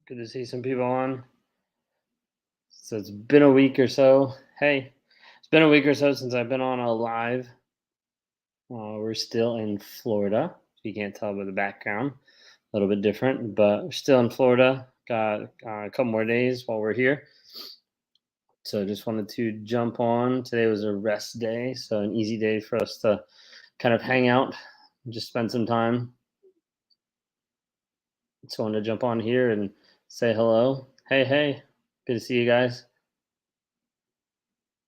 Good to see some people on. So it's been a week or so. Hey, it's been a week or so since I've been on a live. We're still in Florida. You can't tell by the background. A little bit different, but we're still in Florida. Got a couple more days while we're here. So just wanted to jump on. Today was a rest day, so an easy day for us to kind of hang out, just spend some time. So I wanted to jump on here and say hello. Hey, good to see you guys.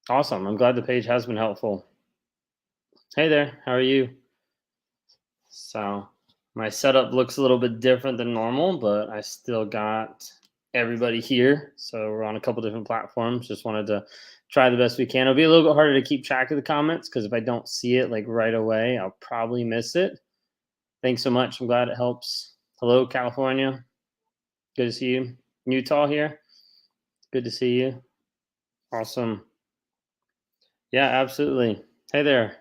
Awesome. I'm glad the page has been helpful. Hey there, how are you? So, my setup looks a little bit different than normal, but I still got everybody here. So, we're on a couple different platforms. Just wanted to try the best we can. It'll be a little bit harder to keep track of the comments because if I don't see it like right away, I'll probably miss it. Thanks so much. I'm glad it helps. Hello, California. Good to see you. Utah here. Good to see you. Awesome. Yeah, absolutely. Hey there.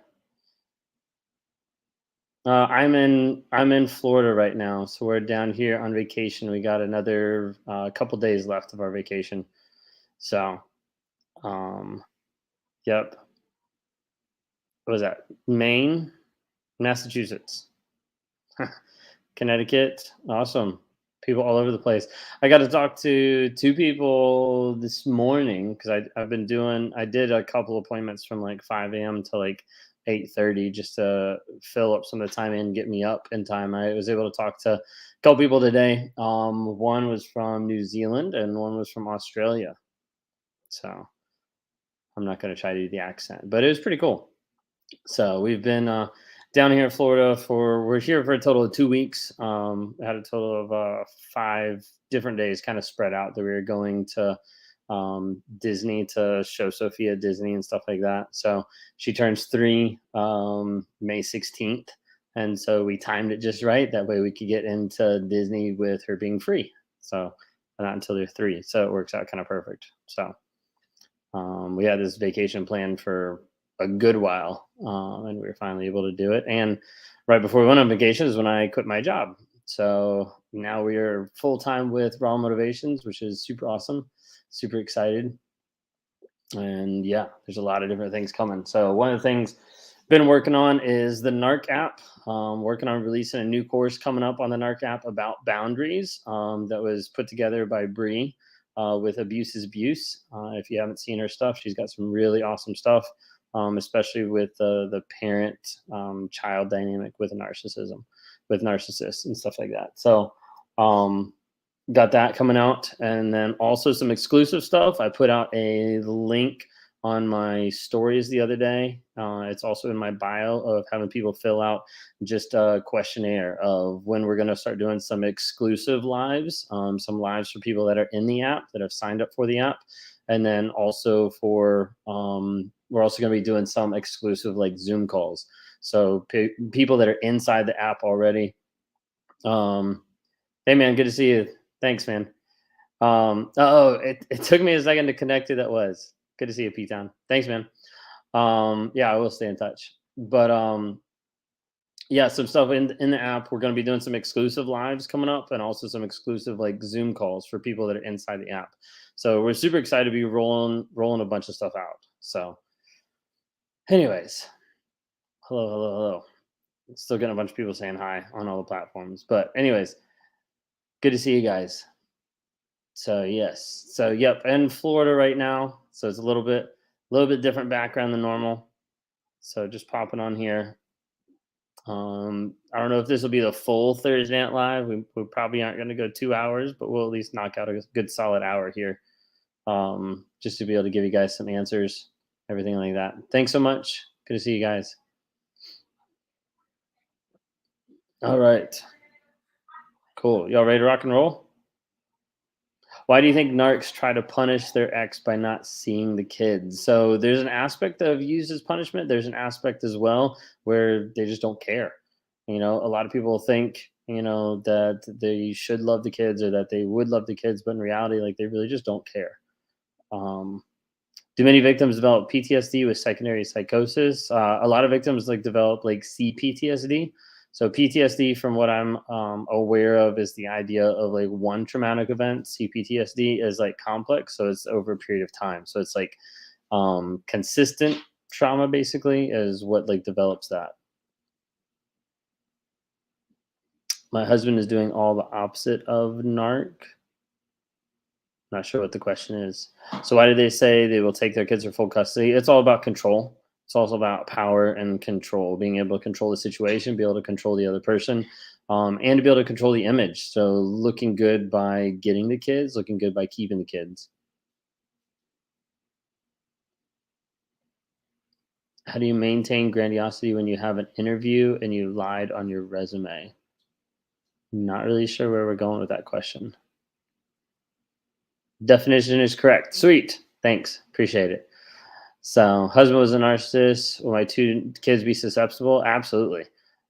I'm in Florida right now, so we're down here on vacation. We got another couple days left of our vacation. So, um, yep. What was that? Maine, Massachusetts, Connecticut. Awesome. People all over the place. I got to talk to two people this morning because I've been doing. I did a couple appointments from like 5 a.m. to like 8:30 just to fill up some of the time and get me up in time. I was able to talk to a couple people today. One was from New Zealand and one was from Australia. So I'm not going to try to do the accent, but it was pretty cool. So we've been down here in Florida we're here for a total of 2 weeks. Had a total of 5 different days, kind of spread out that we were going to Disney to show Sophia Disney and stuff like that. So she turns 3 May 16th, and so we timed it just right. That way we could get into Disney with her being free. So not until they're 3, so it works out kind of perfect. So we had this vacation planned for a good while, and we were finally able to do it. And right before we went on vacation is when I quit my job. So now we are full time with Raw Motivations, which is super awesome, super excited. And yeah, there's a lot of different things coming. So one of the things been working on is the Narc app. Working on releasing a new course coming up on the Narc app about boundaries, that was put together by Bree with Abuse is Abuse. If you haven't seen her stuff, she's got some really awesome stuff, especially with the parent child dynamic with narcissism, with narcissists and stuff like that. So got that coming out, and then also some exclusive stuff. I put out a link on my stories the other day. It's also in my bio of having people fill out just a questionnaire of when we're going to start doing some exclusive lives, some lives for people that are in the app that have signed up for the app, and then also for we're also going to be doing some exclusive like Zoom calls. So people that are inside the app already. Hey man, good to see you. Thanks, man. It took me a second to connect who that was. Good to see you, P-Town. Thanks, man. Yeah, I will stay in touch. But yeah, some stuff in the app. We're going to be doing some exclusive lives coming up, and also some exclusive like Zoom calls for people that are inside the app. So we're super excited to be rolling a bunch of stuff out. So, anyways, hello. Still getting a bunch of people saying hi on all the platforms. But anyways, good to see you guys. So yes. So yep, in Florida right now. So it's a little bit different background than normal. So just popping on here. I don't know if this will be the full Thursday Night Live. We probably aren't going to go 2 hours, but we'll at least knock out a good solid hour here, just to be able to give you guys some answers, everything like that. Thanks so much. Good to see you guys. All right, cool. Y'all ready to rock and roll? Why do you think narcs try to punish their ex by not seeing the kids? So there's an aspect of used as punishment. There's an aspect as well where they just don't care. A lot of people think, that they should love the kids or that they would love the kids, but in reality, like they really just don't care. Um, do many victims develop PTSD with secondary psychosis? A lot of victims like develop like CPTSD. So PTSD, from what I'm aware of, is the idea of like one traumatic event. CPTSD is like complex, so it's over a period of time. So it's like consistent trauma, basically, is what like develops that. My husband is doing all the opposite of narc. Not sure what the question is. So why do they say they will take their kids for full custody? It's all about control. It's also about power and control, being able to control the situation, be able to control the other person, and to be able to control the image. So looking good by getting the kids, looking good by keeping the kids. How do you maintain grandiosity when you have an interview and you lied on your resume? Not really sure where we're going with that question. Definition is correct. Sweet. Thanks. Appreciate it. So, husband was a narcissist. Will my two kids be susceptible? Absolutely.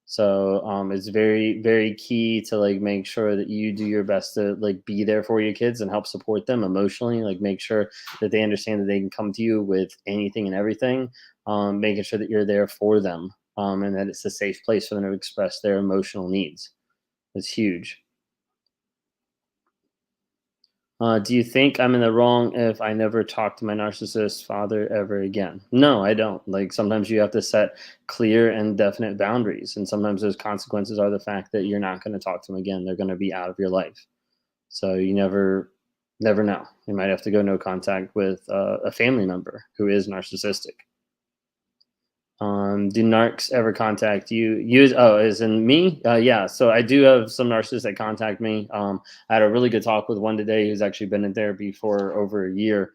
So, it's very, very key to like make sure that you do your best to like be there for your kids and help support them emotionally. Like, make sure that they understand that they can come to you with anything and everything. Making sure that you're there for them, and that it's a safe place for them to express their emotional needs. It's huge. Do you think I'm in the wrong if I never talk to my narcissist father ever again? No, I don't. Like sometimes you have to set clear and definite boundaries, and sometimes those consequences are the fact that you're not going to talk to them again. They're going to be out of your life. So you never know. You might have to go no contact with a family member who is narcissistic. Do narcs ever contact you? Use oh, as in me? Yeah. So I do have some narcissists that contact me. I had a really good talk with one today who's actually been in therapy for over a year,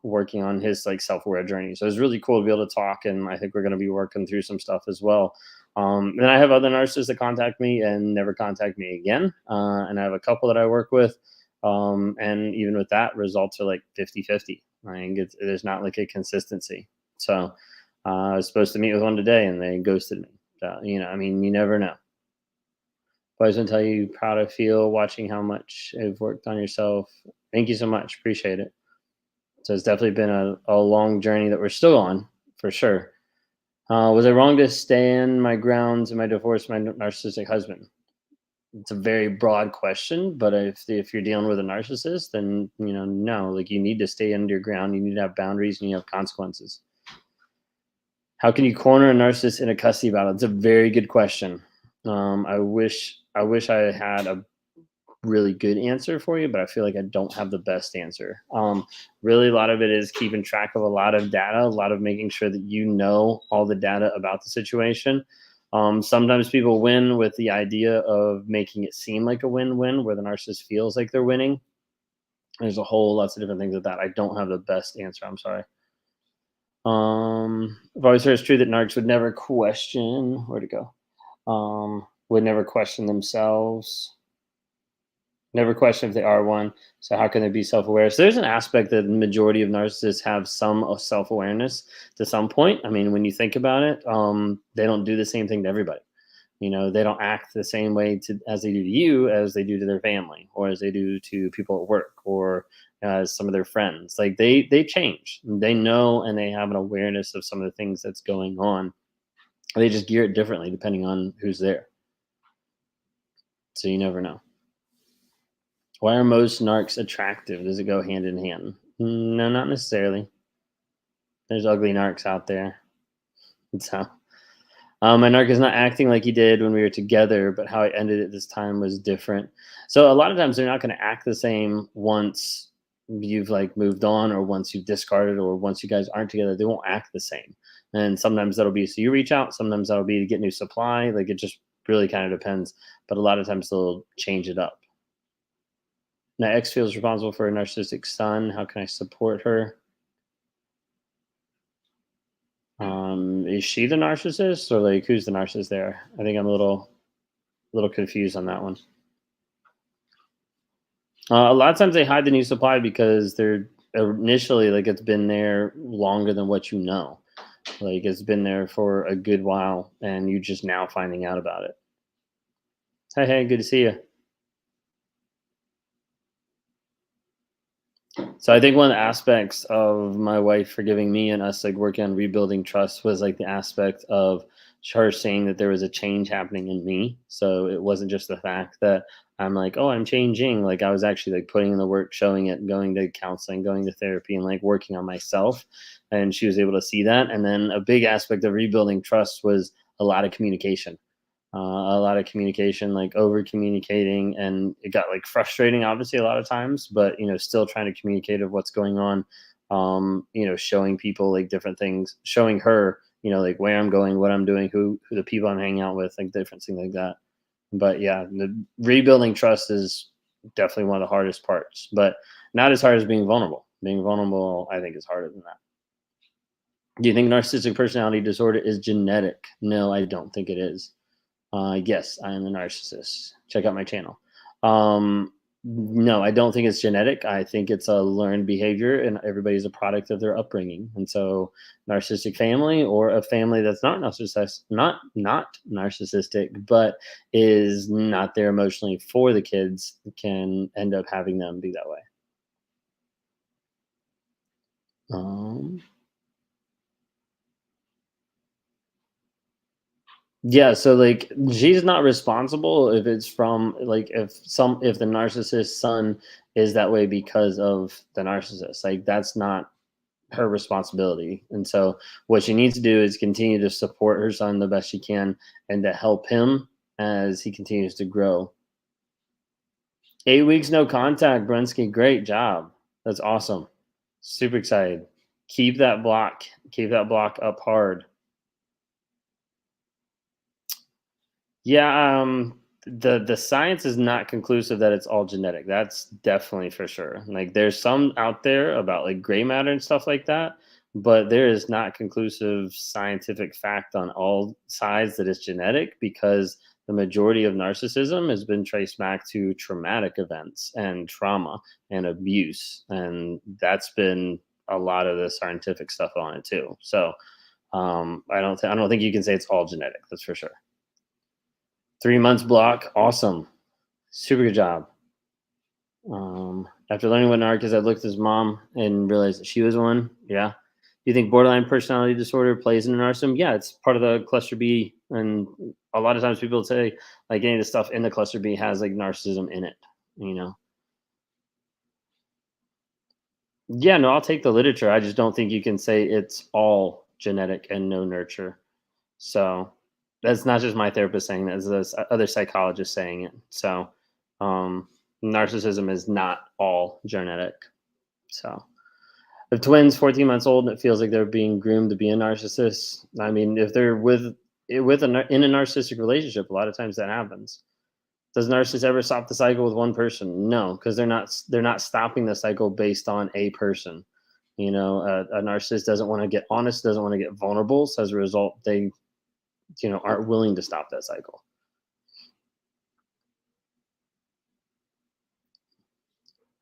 working on his like self-aware journey. So it's really cool to be able to talk, and I think we're going to be working through some stuff as well. Then I have other narcissists that contact me and never contact me again, and I have a couple that I work with, and even with that, results are like 50-50. I think there's not like a consistency. So. I was supposed to meet with one today and they ghosted me. I mean, you never know. But I just want to tell you, proud I feel watching how much you've worked on yourself. Thank you so much. Appreciate it. So it's definitely been a long journey that we're still on, for sure. Was I wrong to stand my grounds in my divorce from my narcissistic husband? It's a very broad question, but if you're dealing with a narcissist, then no, like you need to stay under your ground. You need to have boundaries and you have consequences. How can you corner a narcissist in a custody battle? It's a very good question. I wish I had a really good answer for you, but I feel like I don't have the best answer. Really, a lot of it is keeping track of a lot of data, a lot of making sure that you know all the data about the situation. Sometimes people win with the idea of making it seem like a win-win, where the narcissist feels like they're winning. There's a whole lots of different things with that. I don't have the best answer. I'm sorry. I've always heard it's true that narcs would never question where to go. Would never question themselves, never question if they are one. So how can they be self-aware? So there's an aspect that the majority of narcissists have some self-awareness to some point. I mean, when you think about it, they don't do the same thing to everybody. They don't act the same way as they do to you as they do to their family, or as they do to people at work, or as some of their friends. Like they change. They know, and they have an awareness of some of the things that's going on. They just gear it differently depending on who's there. So you never know. Why are most narcs attractive? Does it go hand in hand? No, not necessarily. There's ugly narcs out there. So my narc is not acting like he did when we were together, but how I ended it this time was different. So a lot of times they're not going to act the same once you've like moved on, or once you've discarded, or once you guys aren't together. They won't act the same. And sometimes that'll be so you reach out. Sometimes that'll be to get new supply. Like it just really kind of depends. But a lot of times they'll change it up. My ex feels responsible for a narcissistic son. How can I support her? Is she the narcissist, or like who's the narcissist there? I think I'm a little confused on that one. A lot of times they hide the new supply because they're initially like it's been there longer than what you know. Like it's been there for a good while, and you just now finding out about it. Hey, good to see you. So I think one of the aspects of my wife forgiving me and us like working on rebuilding trust was like the aspect of her seeing that there was a change happening in me. So it wasn't just the fact that I'm like, oh, I'm changing. Like I was actually like putting in the work, showing it, going to counseling, going to therapy, and like working on myself. And she was able to see that. And then a big aspect of rebuilding trust was a lot of communication. A lot of communication, like over communicating, and it got like frustrating, obviously, a lot of times. But still trying to communicate of what's going on. Showing people like different things, showing her, like where I'm going, what I'm doing, who the people I'm hanging out with, like different things like that. But yeah, the rebuilding trust is definitely one of the hardest parts, but not as hard as being vulnerable. Being vulnerable, I think, is harder than that. Do you think narcissistic personality disorder is genetic? No, I don't think it is. Yes, I am a narcissist. Check out my channel. Um, no, I don't think it's genetic. I think it's a learned behavior, and everybody's a product of their upbringing. And so, narcissistic family or a family that's not narcissist, not narcissistic, but is not there emotionally for the kids, can end up having them be that way. Um, Yeah, so like she's not responsible if it's from like if the narcissist son is that way because of the narcissist. Like that's not her responsibility. And so what she needs to do is continue to support her son the best she can and to help him as he continues to grow. 8 weeks no contact, Brensky. Great job. That's awesome. Super excited. Keep that block up hard. Yeah, the science is not conclusive that it's all genetic. That's definitely for sure. Like there's some out there about like gray matter and stuff like that, but there is not conclusive scientific fact on all sides that it's genetic because the majority of narcissism has been traced back to traumatic events and trauma and abuse, and that's been a lot of the scientific stuff on it too. So I don't think you can say it's all genetic. That's for sure. 3 months block, awesome. Super good job. After learning what narc is, I looked at his mom and realized that she was one. Yeah. Do you think borderline personality disorder plays into narcissism? Yeah, it's part of the cluster B. And a lot of times people say like any of the stuff in the cluster B has like narcissism in it, you know? Yeah, no, I'll take the literature. I just don't think you can say it's all genetic and no nurture. So that's not just my therapist saying that, there's other psychologists saying it. So um, narcissism is not all genetic. So if twins 14 months old and it feels like they're being groomed to be a narcissist, I mean, if they're in a narcissistic relationship, a lot of times that happens. Does narcissist ever stop the cycle with one person? No, because they're not stopping the cycle based on a person. A narcissist doesn't want to get honest, doesn't want to get vulnerable. So as a result, they aren't willing to stop that cycle.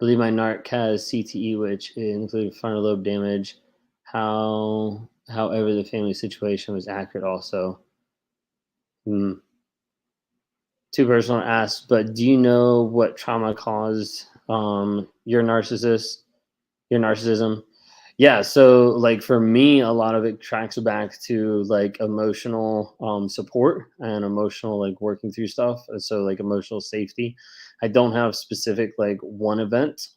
Believe my narc has CTE, which included frontal lobe damage. However, the family situation was accurate also. Hmm. Too personal to ask, but do you know what trauma caused your narcissism? Yeah, so like for me, a lot of it tracks back to like emotional support and emotional like working through stuff. So like emotional safety. I don't have specific like one event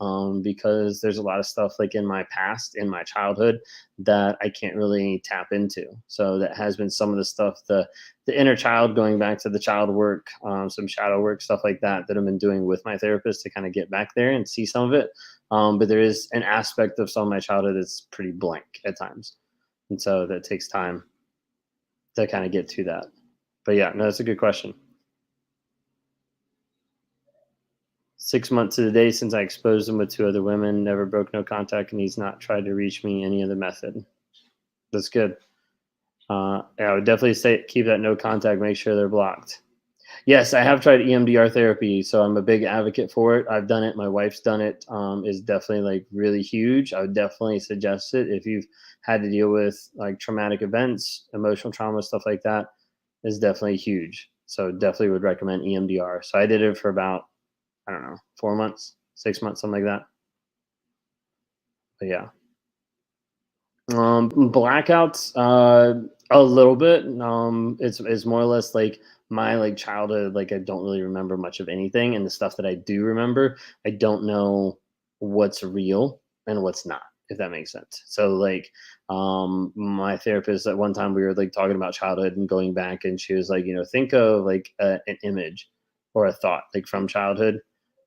because there's a lot of stuff like in my past, in my childhood, that I can't really tap into. So that has been some of the stuff, the inner child, going back to the child work, some shadow work, stuff like that I've been doing with my therapist to kind of get back there and see some of it. But there is an aspect of some of my childhood that's pretty blank at times. And so that takes time to kind of get to that. But yeah, no, that's a good question. 6 months to the day since I exposed him with two other women, never broke no contact, and he's not tried to reach me any other method. That's good. Yeah, I would definitely say keep that no contact, make sure they're blocked. Yes, I have tried EMDR therapy, so I'm a big advocate for it. I've done it. My wife's done it. Is definitely like really huge. I would definitely suggest it if you've had to deal with like traumatic events, emotional trauma, stuff like that. Is definitely huge. So definitely would recommend EMDR. So I did it for about, I don't know, 4 months, 6 months, something like that. But yeah. Blackouts. A little bit. It's more or less like my like childhood. Like I don't really remember much of anything, and the stuff that I do remember, I don't know what's real and what's not. If that makes sense. So like, my therapist at one time we were like talking about childhood and going back, and she was like, think of like an image or a thought like from childhood.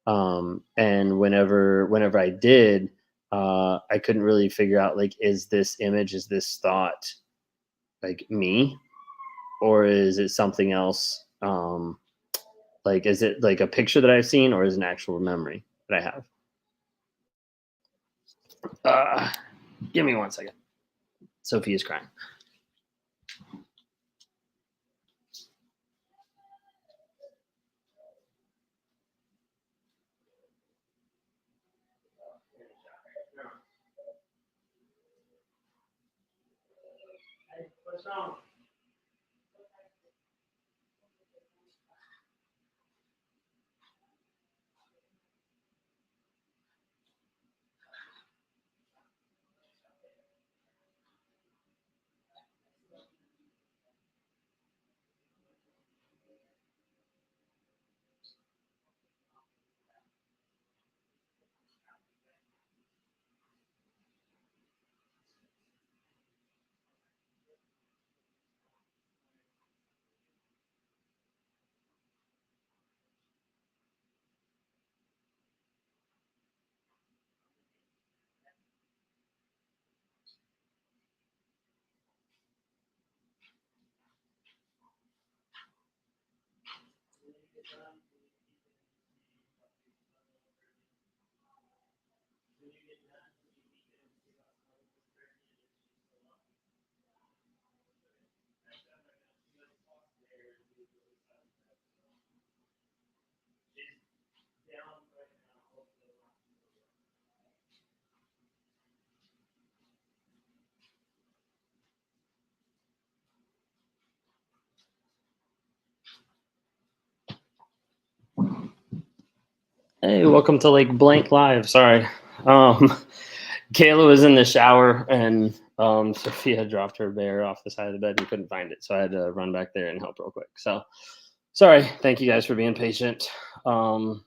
And whenever I did, I couldn't really figure out like, is this image, is this thought like me, or is it something else? Like, is it like a picture that I've seen, or is it an actual memory that I have? Uh, Give me 1 second. Sophie is crying. Hey, what's wrong? Hey, welcome to like blank live. Sorry. Um, Kayla was in the shower, and Sophia dropped her bear off the side of the bed and couldn't find it. So I had to run back there and help real quick. So sorry. Thank you guys for being patient. Um,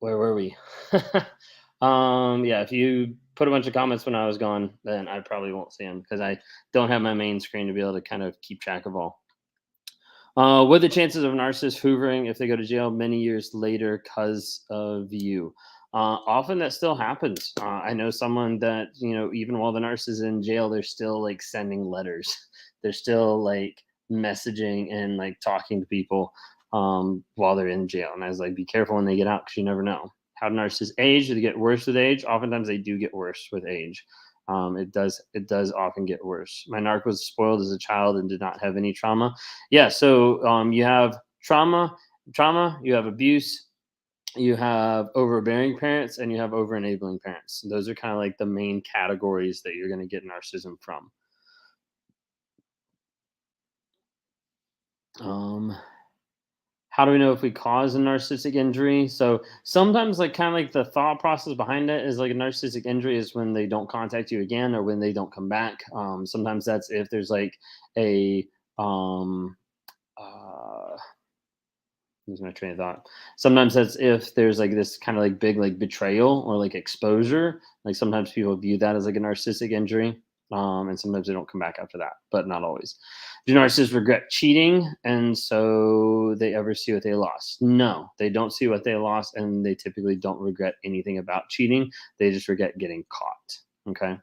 where were we? Yeah, if you put a bunch of comments when I was gone, then I probably won't see them because I don't have my main screen to be able to kind of keep track of all. What are the chances of a narcissist hoovering if they go to jail many years later because of you? Often that still happens. I know someone that, even while the narcissist is in jail, they're still like sending letters. They're still like messaging and like talking to people while they're in jail. And I was like, be careful when they get out because you never know. How do narcissists age? Do they get worse with age? Oftentimes they do get worse with age. It does often get worse. My narc was spoiled as a child and did not have any trauma. Yeah, so you have trauma, you have abuse, you have overbearing parents, and you have over enabling parents. Those are kind of like the main categories that you're going to get narcissism from. Um, how do we know if we cause a narcissistic injury? So sometimes, like, kind of like the thought process behind it is like a narcissistic injury is when they don't contact you again or when they don't come back. Sometimes that's if there's like a uh, lose my train of thought. Sometimes that's if there's like this kind of like big like betrayal or like exposure. Like sometimes people view that as like a narcissistic injury. And sometimes they don't come back after that, but not always. Do narcissists regret cheating and so they ever see what they lost? No, they don't see what they lost, and they typically don't regret anything about cheating. They just regret getting caught. Okay.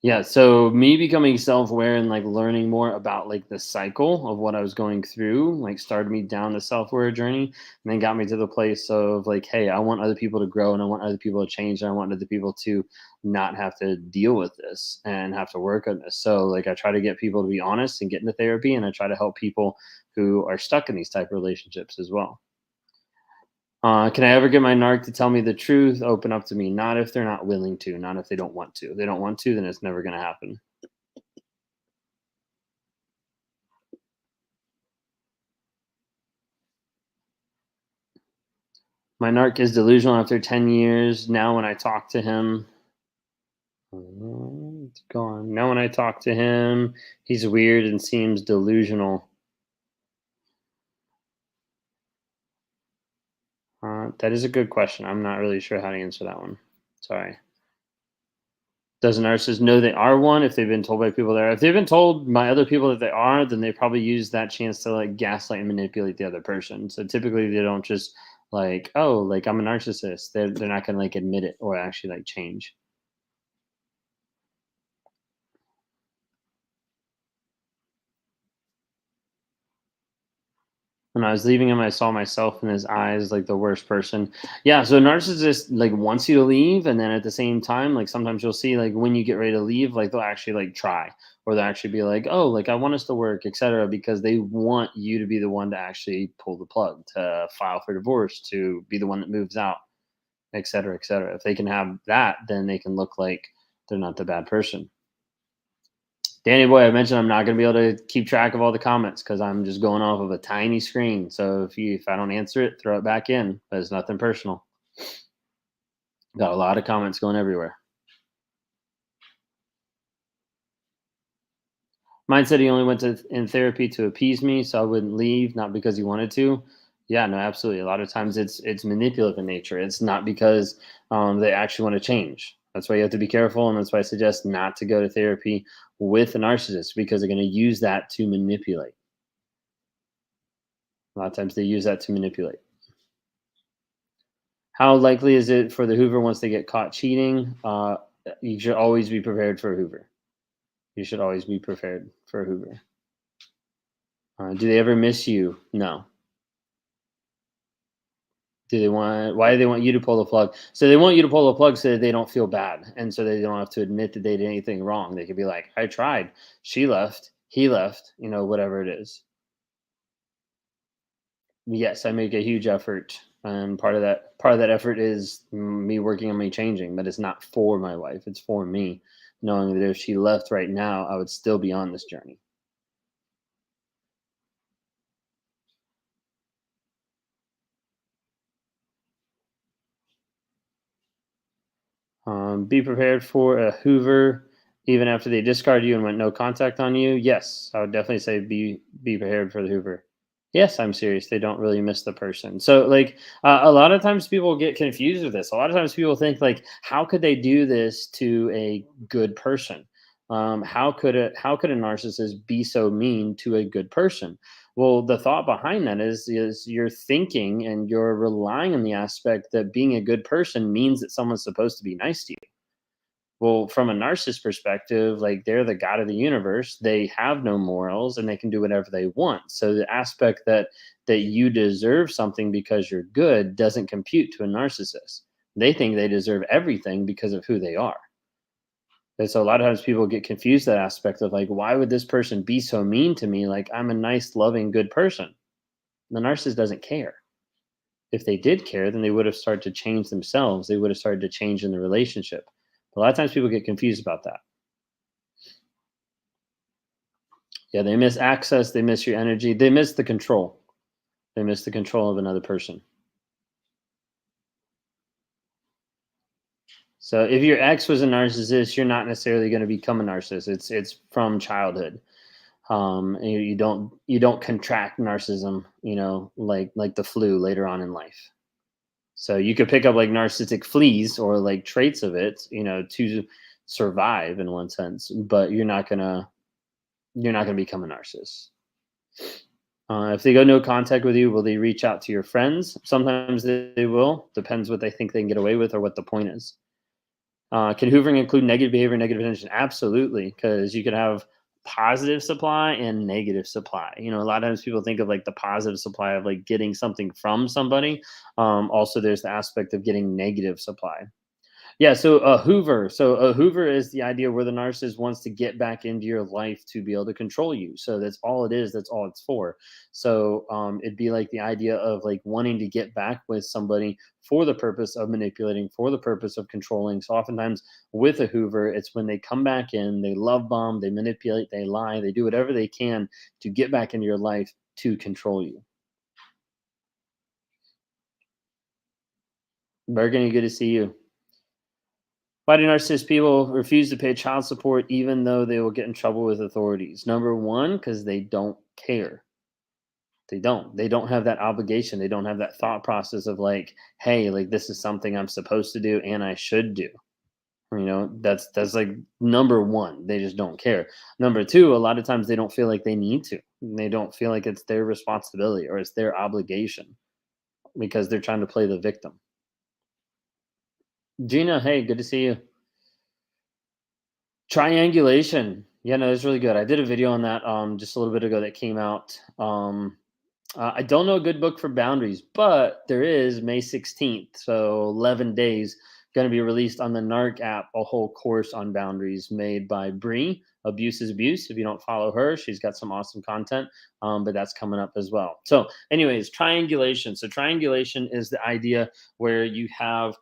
Yeah, so me becoming self-aware and like learning more about like the cycle of what I was going through, like started me down the self-aware journey and then got me to the place of like, hey, I want other people to grow and I want other people to change and I want other people to not have to deal with this and have to work on this. So like I try to get people to be honest and get into therapy, and I try to help people who are stuck in these type of relationships as well. Can I ever get my narc to tell me the truth, open up to me? Not if they're not willing to, not if they don't want to. If they don't want to, then it's never going to happen. My narc is delusional after 10 years. Now, when I talk to him, Go on. Now, when I talk to him, he's weird and seems delusional. That is a good question. I'm not really sure how to answer that one. Sorry. Does a narcissist know they are one if they've been told by people there? If they've been told by other people that they are, then they probably use that chance to like gaslight and manipulate the other person. So typically they don't just like, oh, like I'm a narcissist. They're not gonna like admit it or actually like change. When I was leaving him, I saw myself in his eyes like the worst person. Yeah, so a narcissist like wants you to leave, and then at the same time, like sometimes you'll see like when you get ready to leave, like they'll actually like try, or they'll actually be like, "Oh, like I want us to work, etc." Because they want you to be the one to actually pull the plug, to file for divorce, to be the one that moves out, etc., etc. If they can have that, then they can look like they're not the bad person. Danny boy, I mentioned I'm not going to be able to keep track of all the comments because I'm just going off of a tiny screen. So if I don't answer it, throw it back in. But it's nothing personal. Got a lot of comments going everywhere. Mine said he only went to in therapy to appease me, so I wouldn't leave, not because he wanted to. Yeah, no, absolutely. A lot of times it's manipulative in nature. It's not because they actually want to change. That's why you have to be careful, and that's why I suggest not to go to therapy with a narcissist because they're going to use that to manipulate. A lot of times they use that to manipulate. How likely is it for the Hoover once they get caught cheating? You should always be prepared for a Hoover. You should always be prepared for a Hoover. Do they ever miss you? No. Do they want? Why do they want you to pull the plug? So they want you to pull the plug so that they don't feel bad, and so they don't have to admit that they did anything wrong. They could be like, "I tried. She left. He left. You know, whatever it is." Yes, I make a huge effort, and part of that effort is me working on me changing. But it's not for my wife; it's for me, knowing that if she left right now, I would still be on this journey. Be prepared for a Hoover, even after they discard you and went no contact on you. Yes, I would definitely say be prepared for the Hoover. Yes, I'm serious. They don't really miss the person. So, like, a lot of times people get confused with this. A lot of times people think, like, how could they do this to a good person? How could a narcissist be so mean to a good person? Well, the thought behind that is you're thinking and you're relying on the aspect that being a good person means that someone's supposed to be nice to you. Well, from a narcissist perspective, like they're the god of the universe, they have no morals and they can do whatever they want. So the aspect that you deserve something because you're good doesn't compute to a narcissist. They think they deserve everything because of who they are. And so a lot of times people get confused that aspect of like, why would this person be so mean to me? Like I'm a nice, loving, good person. The narcissist doesn't care. If they did care, then they would have started to change themselves. They would have started to change in the relationship. A lot of times people get confused about that. Yeah, they miss access, they miss your energy, they miss the control. They miss the control of another person. So if your ex was a narcissist, you're not necessarily going to become a narcissist. It's from childhood. You don't contract narcissism, like the flu later on in life. So you could pick up like narcissistic fleas or like traits of it, to survive in one sense, but you're not gonna become a narcissist. If they go no contact with you, will they reach out to your friends? Sometimes they will. Depends what they think they can get away with or what the point is. Can hoovering include negative behavior, negative attention? Absolutely, because you can have positive supply and negative supply. A lot of times people think of like the positive supply of like getting something from somebody. Also, there's the aspect of getting negative supply. Yeah, so a Hoover. So a Hoover is the idea where the narcissist wants to get back into your life to be able to control you. So that's all it is. That's all it's for. So it'd be like the idea of like wanting to get back with somebody for the purpose of manipulating, for the purpose of controlling. So oftentimes with a Hoover, it's when they come back in, they love bomb, they manipulate, they lie, they do whatever they can to get back into your life to control you. Bergen, good to see you. Why do narcissist people refuse to pay child support even though they will get in trouble with authorities? Number one, because they don't care. They don't have that obligation. They don't have that thought process of like, hey, like this is something I'm supposed to do and I should do. That's like number one. They just don't care. Number two, a lot of times they don't feel like they need to. They don't feel like it's their responsibility or it's their obligation because they're trying to play the victim. Gina, hey, good to see you. Triangulation. Yeah, no, it's really good. I did a video on that just a little bit ago that came out. I don't know a good book for boundaries, but there is May 16th, so 11 days, going to be released on the NARC app, a whole course on boundaries made by Bree. Abuse is Abuse. If you don't follow her, she's got some awesome content, but that's coming up as well. So, anyways, triangulation. So, triangulation is the idea where you have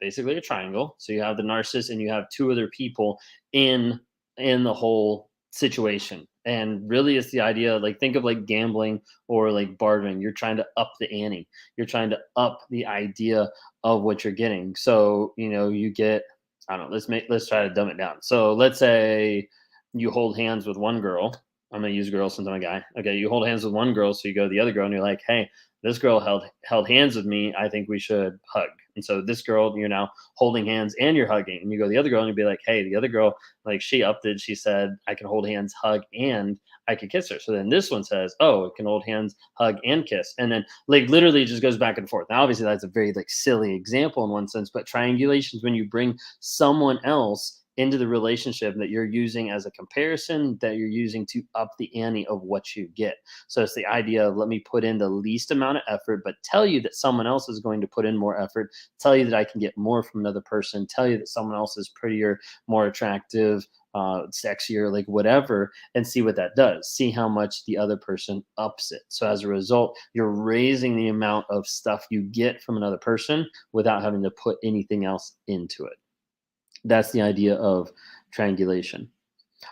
basically a triangle. So, you have the narcissist and you have two other people in the whole situation. And really, it's the idea like think of like gambling or like bartering. You're trying to up the ante. You're trying to up the idea of what you're getting. So, you get, I don't know, let's try to dumb it down. So let's say you hold hands with one girl. I'm gonna use girl since I'm a guy. Okay, you hold hands with one girl, so you go to the other girl and you're like, hey, this girl held hands with me. I think we should hug. And so this girl, you're now holding hands and you're hugging. And you go to the other girl and you be like, hey, the other girl, like she upped it. She said, I can hold hands, hug, and I could kiss her. So then this one says, oh, it can hold hands, hug, and kiss. And then like literally it just goes back and forth. Now, obviously that's a very like silly example in one sense, but triangulation is when you bring someone else into the relationship that you're using as a comparison, that you're using to up the ante of what you get. So it's the idea of let me put in the least amount of effort, but tell you that someone else is going to put in more effort, tell you that I can get more from another person, tell you that someone else is prettier, more attractive, sexier, like whatever, and see what that does. See how much the other person ups it. So as a result, you're raising the amount of stuff you get from another person without having to put anything else into it. That's the idea of triangulation.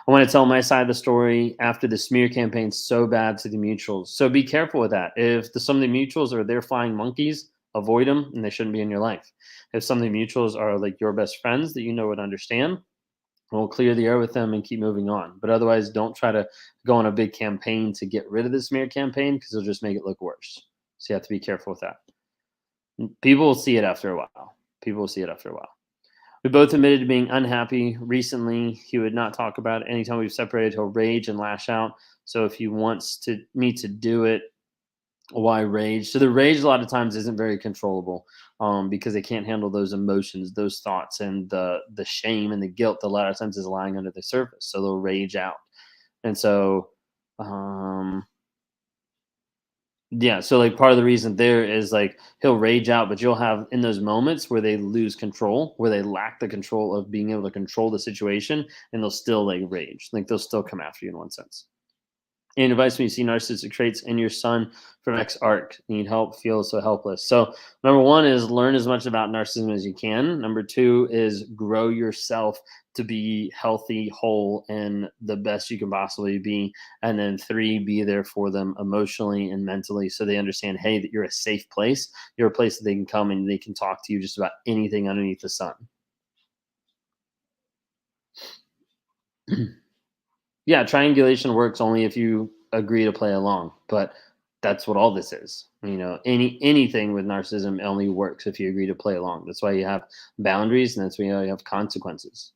I want to tell my side of the story after the smear campaign so bad to the mutuals. So be careful with that. If some of the mutuals are their flying monkeys, avoid them and they shouldn't be in your life. If some of the mutuals are like your best friends that you know would understand, we'll clear the air with them and keep moving on. But otherwise, don't try to go on a big campaign to get rid of the smear campaign because it'll just make it look worse. So you have to be careful with that. People will see it after a while. People will see it after a while. We both admitted to being unhappy recently. He would not talk about it. Anytime we've separated, he'll rage and lash out. So if he wants me to do it, why rage? So the rage a lot of times isn't very controllable because they can't handle those emotions, those thoughts, and the shame and the guilt that a lot of times is lying under the surface. So they'll rage out. And so yeah, so like part of the reason there is like he'll rage out, but you'll have in those moments where they lose control, where they lack the control of being able to control the situation, and they'll still like rage. Like they'll still come after you in one sense. Any advice when you see narcissistic traits in your son from X arc? Need help, feel so helpless. So, number one is learn as much about narcissism as you can. Number two is grow yourself to be healthy, whole, and the best you can possibly be. And then three, be there for them emotionally and mentally so they understand, hey, that you're a safe place. You're a place that they can come and they can talk to you just about anything underneath the sun. Yeah, triangulation works only if you agree to play along, but that's what all this is. Anything with narcissism only works if you agree to play along. That's why you have boundaries, and that's why you have consequences.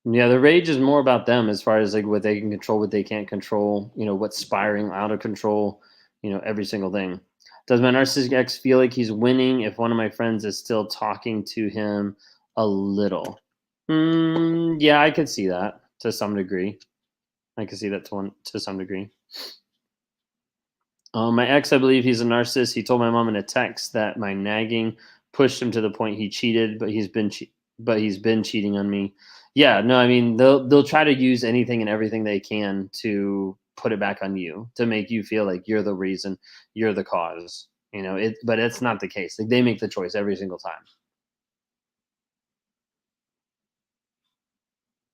Yeah, the rage is more about them as far as like what they can control, what they can't control, what's spiraling out of control, every single thing. Does my narcissistic ex feel like he's winning if one of my friends is still talking to him a little? Yeah, I could see that to some degree. I could see that to some degree. My ex, I believe he's a narcissist. He told my mom in a text that my nagging pushed him to the point he cheated, but he's been cheating on me. Yeah, no, I mean they'll try to use anything and everything they can to put it back on you to make you feel like you're the reason, you're the cause. But it's not the case. Like they make the choice every single time.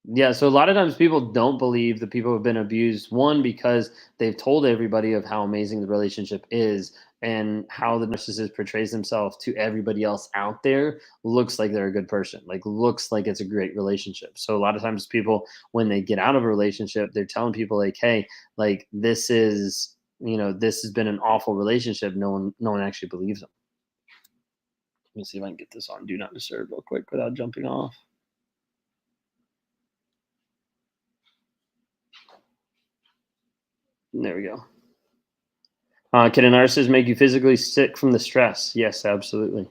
Yeah, so a lot of times people don't believe the people who've been abused. One, because they've told everybody of how amazing the relationship is and how the narcissist portrays themselves to everybody else out there looks like they're a good person, like looks like it's a great relationship. So a lot of times people, when they get out of a relationship, they're telling people like, hey, like this is, this has been an awful relationship. No one actually believes them. Let me see if I can get this on Do Not Disturb real quick without jumping off. There we go. Can a narcissist make you physically sick from the stress? Yes, absolutely.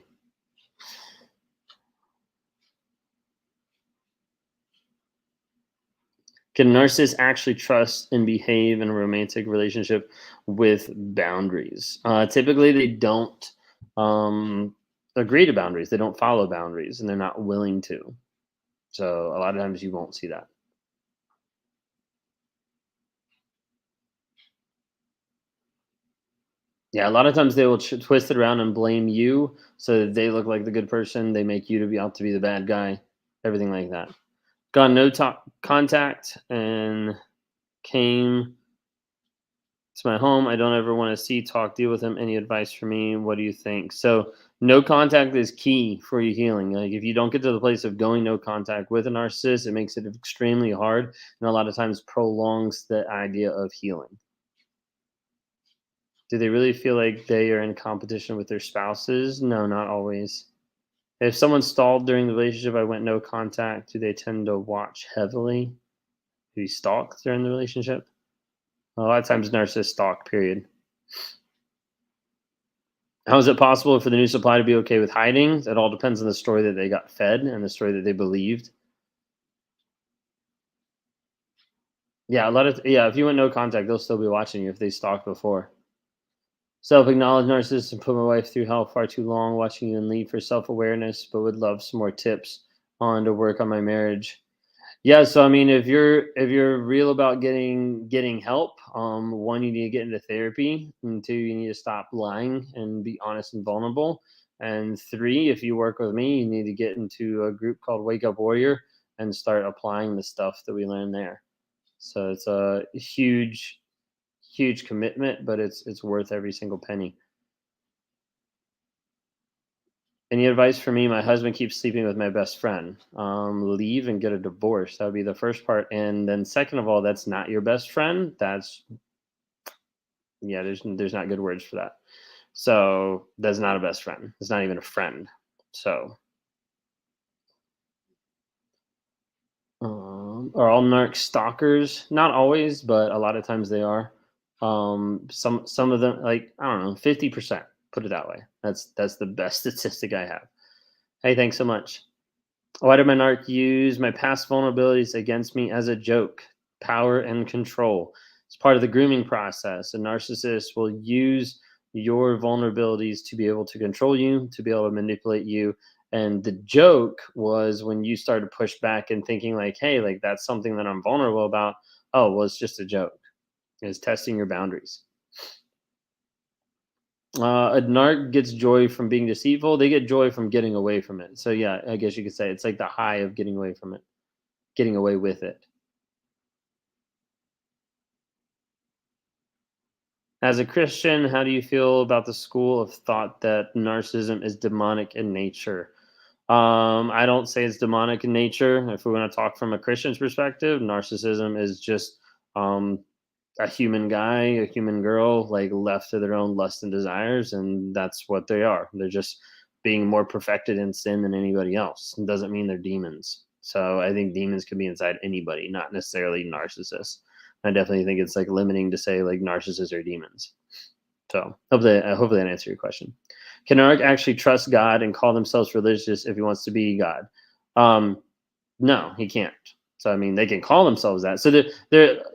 Can a narcissist actually trust and behave in a romantic relationship with boundaries? Typically, they don't agree to boundaries. They don't follow boundaries, and they're not willing to. So a lot of times, you won't see that. Yeah, a lot of times they will twist it around and blame you, so that they look like the good person. They make you to be out to be the bad guy, everything like that. Got no contact and came to my home. I don't ever want to see, talk, deal with him. Any advice for me? What do you think? So, no contact is key for your healing. Like, if you don't get to the place of going no contact with a narcissist, it makes it extremely hard and a lot of times prolongs the idea of healing. Do they really feel like they are in competition with their spouses? No, not always. If someone stalled during the relationship, I went no contact. Do they tend to watch heavily? Do you stalk during the relationship? A lot of times, narcissists stalk, period. How is it possible for the new supply to be okay with hiding? It all depends on the story that they got fed and the story that they believed. Yeah, if you went no contact, they'll still be watching you if they stalked before. Self-acknowledged narcissist and put my wife through hell far too long, watching you and leave for self-awareness, but would love some more tips on to work on my marriage. Yeah, so I mean, if you're real about getting help, one, you need to get into therapy, and two, you need to stop lying and be honest and vulnerable, and three, if you work with me, you need to get into a group called Wake Up Warrior and start applying the stuff that we learn there. So it's a huge commitment, but it's worth every single penny. Any advice for me? My husband keeps sleeping with my best friend. Leave and get a divorce. That would be the first part. And then second of all, that's not your best friend. That's yeah. There's not good words for that. So that's not a best friend. It's not even a friend. So are all narc stalkers? Not always, but a lot of times they are. Some of them, like I don't know, 50%. Put it that way. That's the best statistic I have. Hey, thanks so much. Why did my narc use my past vulnerabilities against me as a joke? Power and control. It's part of the grooming process. A narcissist will use your vulnerabilities to be able to control you, to be able to manipulate you. And the joke was when you started to push back and thinking, like, hey, like that's something that I'm vulnerable about. Oh, well, it's just a joke. It's testing your boundaries. A narc gets joy from being deceitful. They get joy from getting away from it. So, yeah, I guess you could say it's like the high of getting away from it. Getting away with it. As a Christian, how do you feel about the school of thought that narcissism is demonic in nature? I don't say it's demonic in nature. If we want to talk from a Christian's perspective, narcissism is just um, a human guy, a human girl, like left to their own lust and desires, and that's what they are. They're just being more perfected in sin than anybody else. It doesn't mean they're demons. So I think demons can be inside anybody, not necessarily narcissists. I definitely think it's like limiting to say like narcissists are demons. So hopefully that answered your question. Can Ark actually trust God and call themselves religious if he wants to be God? Um, no, he can't. So I mean, they can call themselves that. So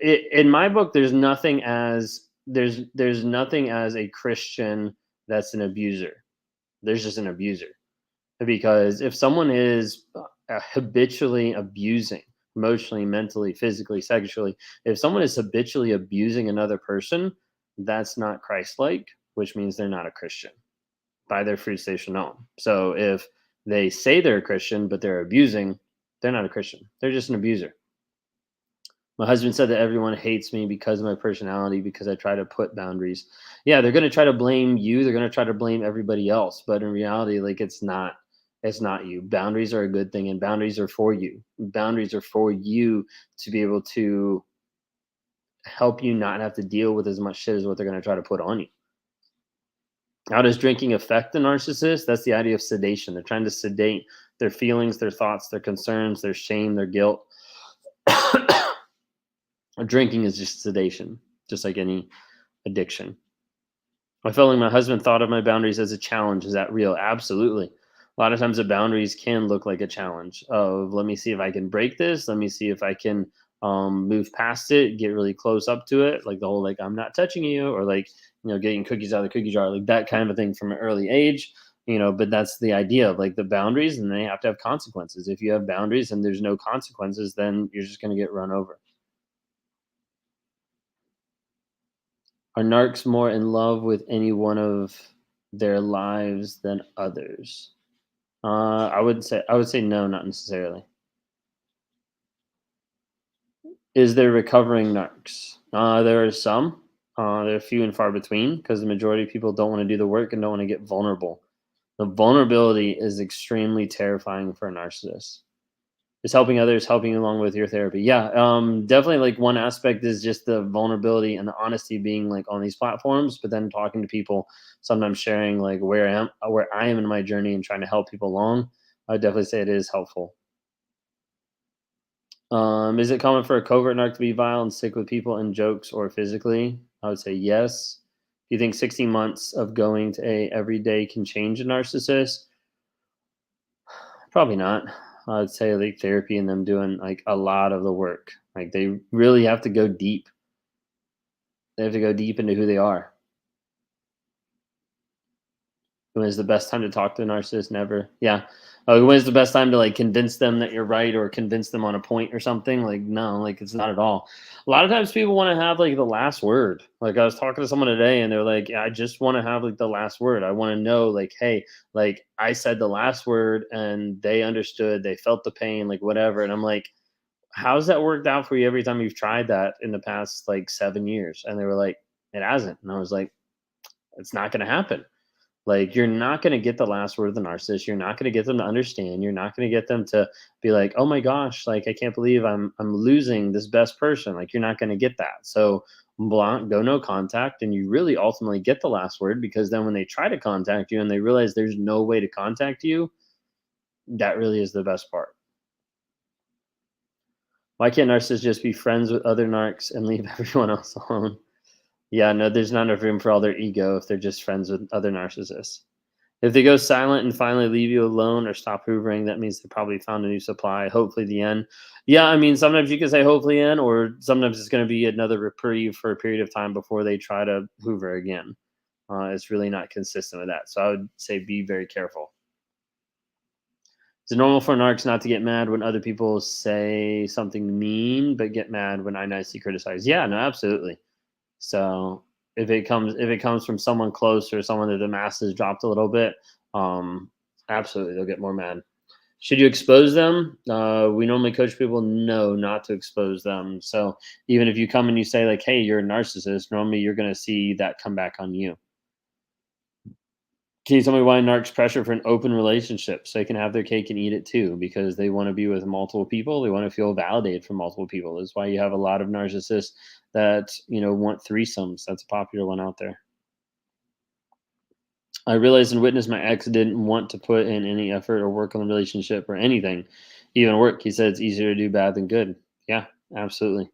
in my book, there's nothing as a Christian that's an abuser. There's just an abuser. Because if someone is habitually abusing, emotionally, mentally, physically, sexually, if someone is habitually abusing another person, that's not Christ-like, which means they're not a Christian. By their fruits they shall know 'em. So if they say they're a Christian but they're abusing, they're not a Christian. They're just an abuser. My husband said that everyone hates me because of my personality, because I try to put boundaries. Yeah, they're going to try to blame you. They're going to try to blame everybody else. But in reality, like it's not you. Boundaries are a good thing, and boundaries are for you. Boundaries are for you to be able to help you not have to deal with as much shit as what they're going to try to put on you. How does drinking affect the narcissist? That's the idea of sedation. They're trying to sedate their feelings, their thoughts, their concerns, their shame, their guilt. Drinking is just sedation, just like any addiction. I felt like my husband thought of my boundaries as a challenge. Is that real? Absolutely. A lot of times the boundaries can look like a challenge of, let me see if I can break this. Let me see if I can move past it, get really close up to it. Like the whole, like, I'm not touching you, or like, getting cookies out of the cookie jar, like that kind of a thing from an early age. But that's the idea of like the boundaries, and they have to have consequences. If you have boundaries and there's no consequences, then you're just going to get run over. Are narcs more in love with any one of their lives than others? I would say no, not necessarily. Is there recovering narcs? There are some. They're few and far between, because the majority of people don't want to do the work and don't want to get vulnerable. The vulnerability is extremely terrifying for a narcissist. Is helping others helping along with your therapy? Yeah, definitely. Like one aspect is just the vulnerability and the honesty being like on these platforms, but then talking to people, sometimes sharing like where I am in my journey and trying to help people along. I would definitely say it is helpful. Is it common for a covert narc to be vile and sick with people in jokes or physically? I would say yes. Do you think 16 months of going to a every day can change a narcissist? Probably not. I'd say like therapy and them doing like a lot of the work. Like they really have to go deep. They have to go deep into who they are. When is the best time to talk to a narcissist? Never. Yeah. When's the best time to like convince them that you're right, or convince them on a point or something? Like, no, like it's not at all. A lot of times people want to have like the last word. Like I was talking to someone today and they're like, "Yeah, I just want to have like the last word. I want to know like, hey, like I said the last word and they understood, they felt the pain, like whatever." And I'm like, how's that worked out for you every time you've tried that in the past like 7 years? And they were like, it hasn't. And I was like, it's not going to happen. Like, you're not going to get the last word of the narcissist. You're not going to get them to understand. You're not going to get them to be like, "Oh my gosh, like I can't believe I'm losing this best person." Like, you're not going to get that. So, blanc, go no contact, and you really ultimately get the last word, because then when they try to contact you and they realize there's no way to contact you, that really is the best part. Why can't narcissists just be friends with other narcs and leave everyone else alone? Yeah, no, there's not enough room for all their ego if they're just friends with other narcissists. If they go silent and finally leave you alone or stop hoovering, that means they probably found a new supply. Hopefully, the end. Yeah, I mean, sometimes you can say hopefully end, or sometimes it's going to be another reprieve for a period of time before they try to hoover again. It's really not consistent with that. So I would say be very careful. Is it normal for narcs not to get mad when other people say something mean, but get mad when I nicely criticize? Yeah, no, absolutely. So if it comes from someone close, or someone that the masses dropped a little bit, um, absolutely they'll get more mad. Should you expose them? We normally coach people no, not to expose them. So even if you come and you say like, "Hey, you're a narcissist," normally you're going to see that come back on you. Can you tell me why narcs pressure for an open relationship so they can have their cake and eat it too? Because they want to be with multiple people. They want to feel validated from multiple people. That's why you have a lot of narcissists that want threesomes. That's a popular one out there. I realized and witnessed my ex didn't want to put in any effort or work on the relationship or anything, even work. He said it's easier to do bad than good. Yeah, absolutely.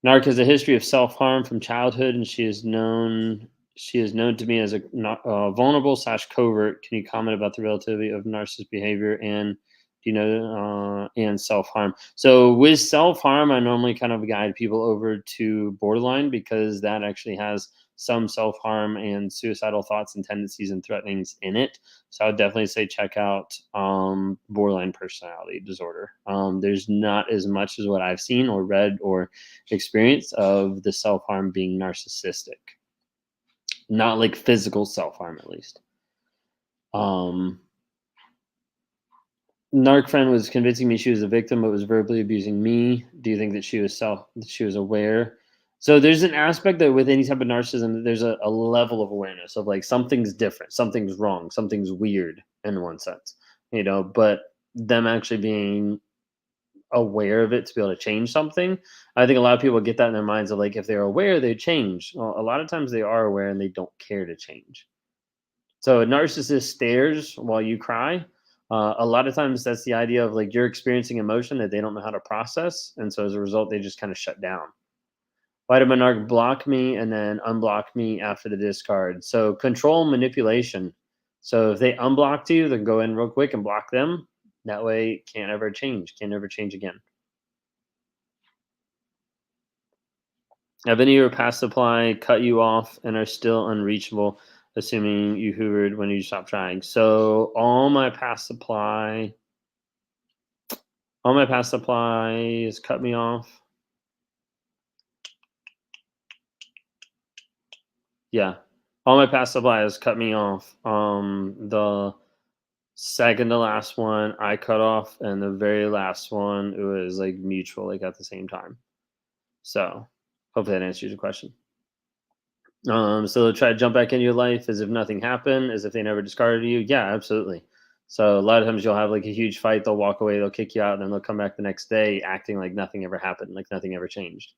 Narc has a history of self harm from childhood, and she is known to me as a vulnerable slash covert. Can you comment about the relativity of narcissist behavior and and self harm? So with self harm, I normally kind of guide people over to borderline, because that actually has some self harm and suicidal thoughts and tendencies and threatenings in it. So I would definitely say check out borderline personality disorder. There's not as much as what I've seen or read or experienced of the self harm being narcissistic, not like physical self harm at least. Um, Narc friend was convincing me she was a victim, but was verbally abusing me. Do you think that she was aware? So there's an aspect that with any type of narcissism, there's a level of awareness of like something's different, something's wrong, something's weird in one sense, but them actually being aware of it to be able to change something. I think a lot of people get that in their minds of like if they're aware, they change. Well, a lot of times they are aware and they don't care to change. So a narcissist stares while you cry. A lot of times that's the idea of like you're experiencing emotion that they don't know how to process. And so as a result, they just kind of shut down. Vitamin arc block me and then unblock me after the discard. So control manipulation. So if they unblocked you, then go in real quick and block them. That way it can't ever change again. Have any of your past supply cut you off and are still unreachable, assuming you hoovered when you stopped trying? So all my past supplies cut me off. Yeah, all my past supplies cut me off. The second to last one I cut off, and the very last one it was like mutual, like at the same time. So hopefully that answers your question. So they'll try to jump back into your life as if nothing happened, as if they never discarded you. Yeah, absolutely. So a lot of times you'll have like a huge fight, they'll walk away, they'll kick you out, and then they'll come back the next day acting like nothing ever happened, like nothing ever changed.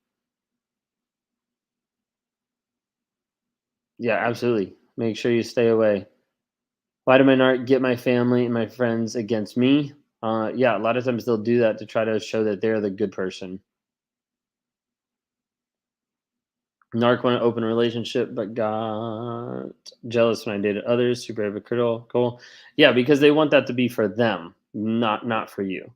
Yeah, absolutely. Make sure you stay away. Why do my art get my family and my friends against me? Yeah, a lot of times they'll do that to try to show that they're the good person. Narc want to open a relationship, but got jealous when I dated others. Super hypocritical. Yeah, because they want that to be for them, not for you.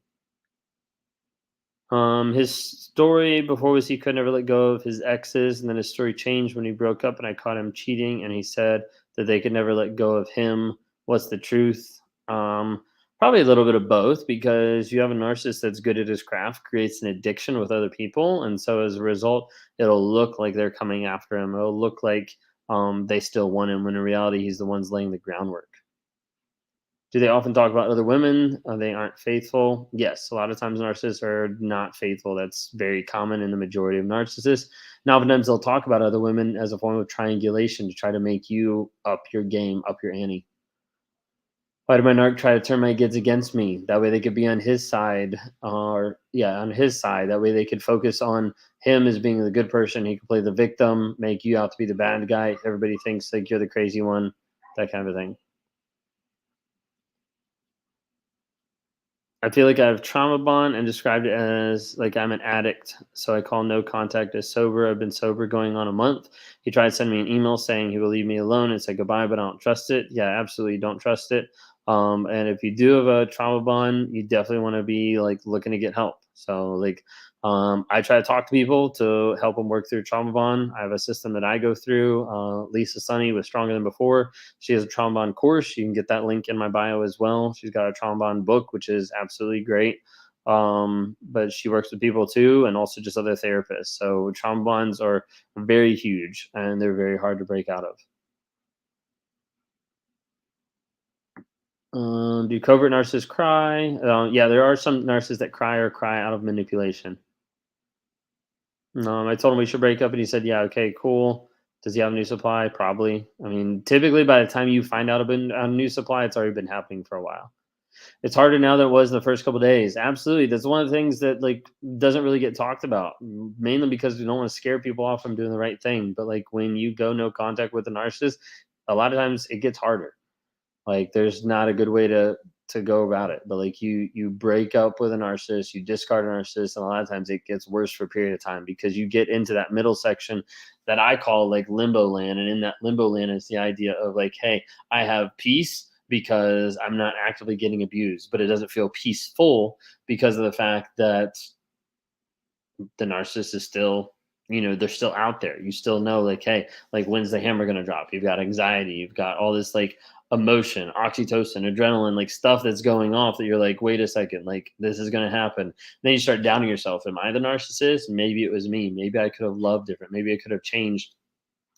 His story before was he could never let go of his exes, and then his story changed when he broke up, and I caught him cheating, and he said that they could never let go of him. What's the truth? Probably a little bit of both, because you have a narcissist that's good at his craft, creates an addiction with other people, and so as a result, it'll look like they're coming after him. It'll look like they still want him, when in reality, he's the ones laying the groundwork. Do they often talk about other women? They aren't faithful. Yes, a lot of times narcissists are not faithful. That's very common in the majority of narcissists. Now, oftentimes they'll talk about other women as a form of triangulation to try to make you up your game, up your ante. Why did my narc try to turn my kids against me? That way they could be on his side, or yeah, on his side. That way they could focus on him as being the good person. He could play the victim, make you out to be the bad guy. Everybody thinks like you're the crazy one, that kind of thing. I feel like I have trauma bond and described it as like I'm an addict. So I call no contact as sober. I've been sober going on a month. He tried to send me an email saying he will leave me alone and say goodbye, but I don't trust it. Yeah, absolutely don't trust it. And if you do have a trauma bond, you definitely want to be like looking to get help. So like I try to talk to people to help them work through trauma bond. I have a system that I go through. Lisa Sunny was Stronger Than Before. She has a trauma bond course. You can get that link in my bio as well. She's got a trauma bond book, which is absolutely great. But she works with people too, and also just other therapists. So trauma bonds are very huge and they're very hard to break out of. Do covert narcissists cry? Yeah, there are some narcissists that cry or cry out of manipulation. I told him we should break up, and he said, "Yeah, okay, cool." Does he have a new supply? Probably. I mean, typically by the time you find out about a new supply, it's already been happening for a while. It's harder now than it was in the first couple days. Absolutely, that's one of the things that like doesn't really get talked about, mainly because we don't want to scare people off from doing the right thing. But like when you go no contact with a narcissist, a lot of times it gets harder. Like there's not a good way to go about it. But like you break up with a narcissist, you discard a narcissist, and a lot of times it gets worse for a period of time because you get into that middle section that I call like limbo land. And in that limbo land is the idea of like, hey, I have peace because I'm not actively getting abused, but it doesn't feel peaceful because of the fact that the narcissist is still, they're still out there. You still know like, hey, like when's the hammer going to drop? You've got anxiety, you've got all this like emotion, oxytocin, adrenaline, like stuff that's going off that you're like, wait a second, like this is going to happen. Then you start doubting yourself. Am I the narcissist? Maybe it was me. Maybe I could have loved different. Maybe I could have changed.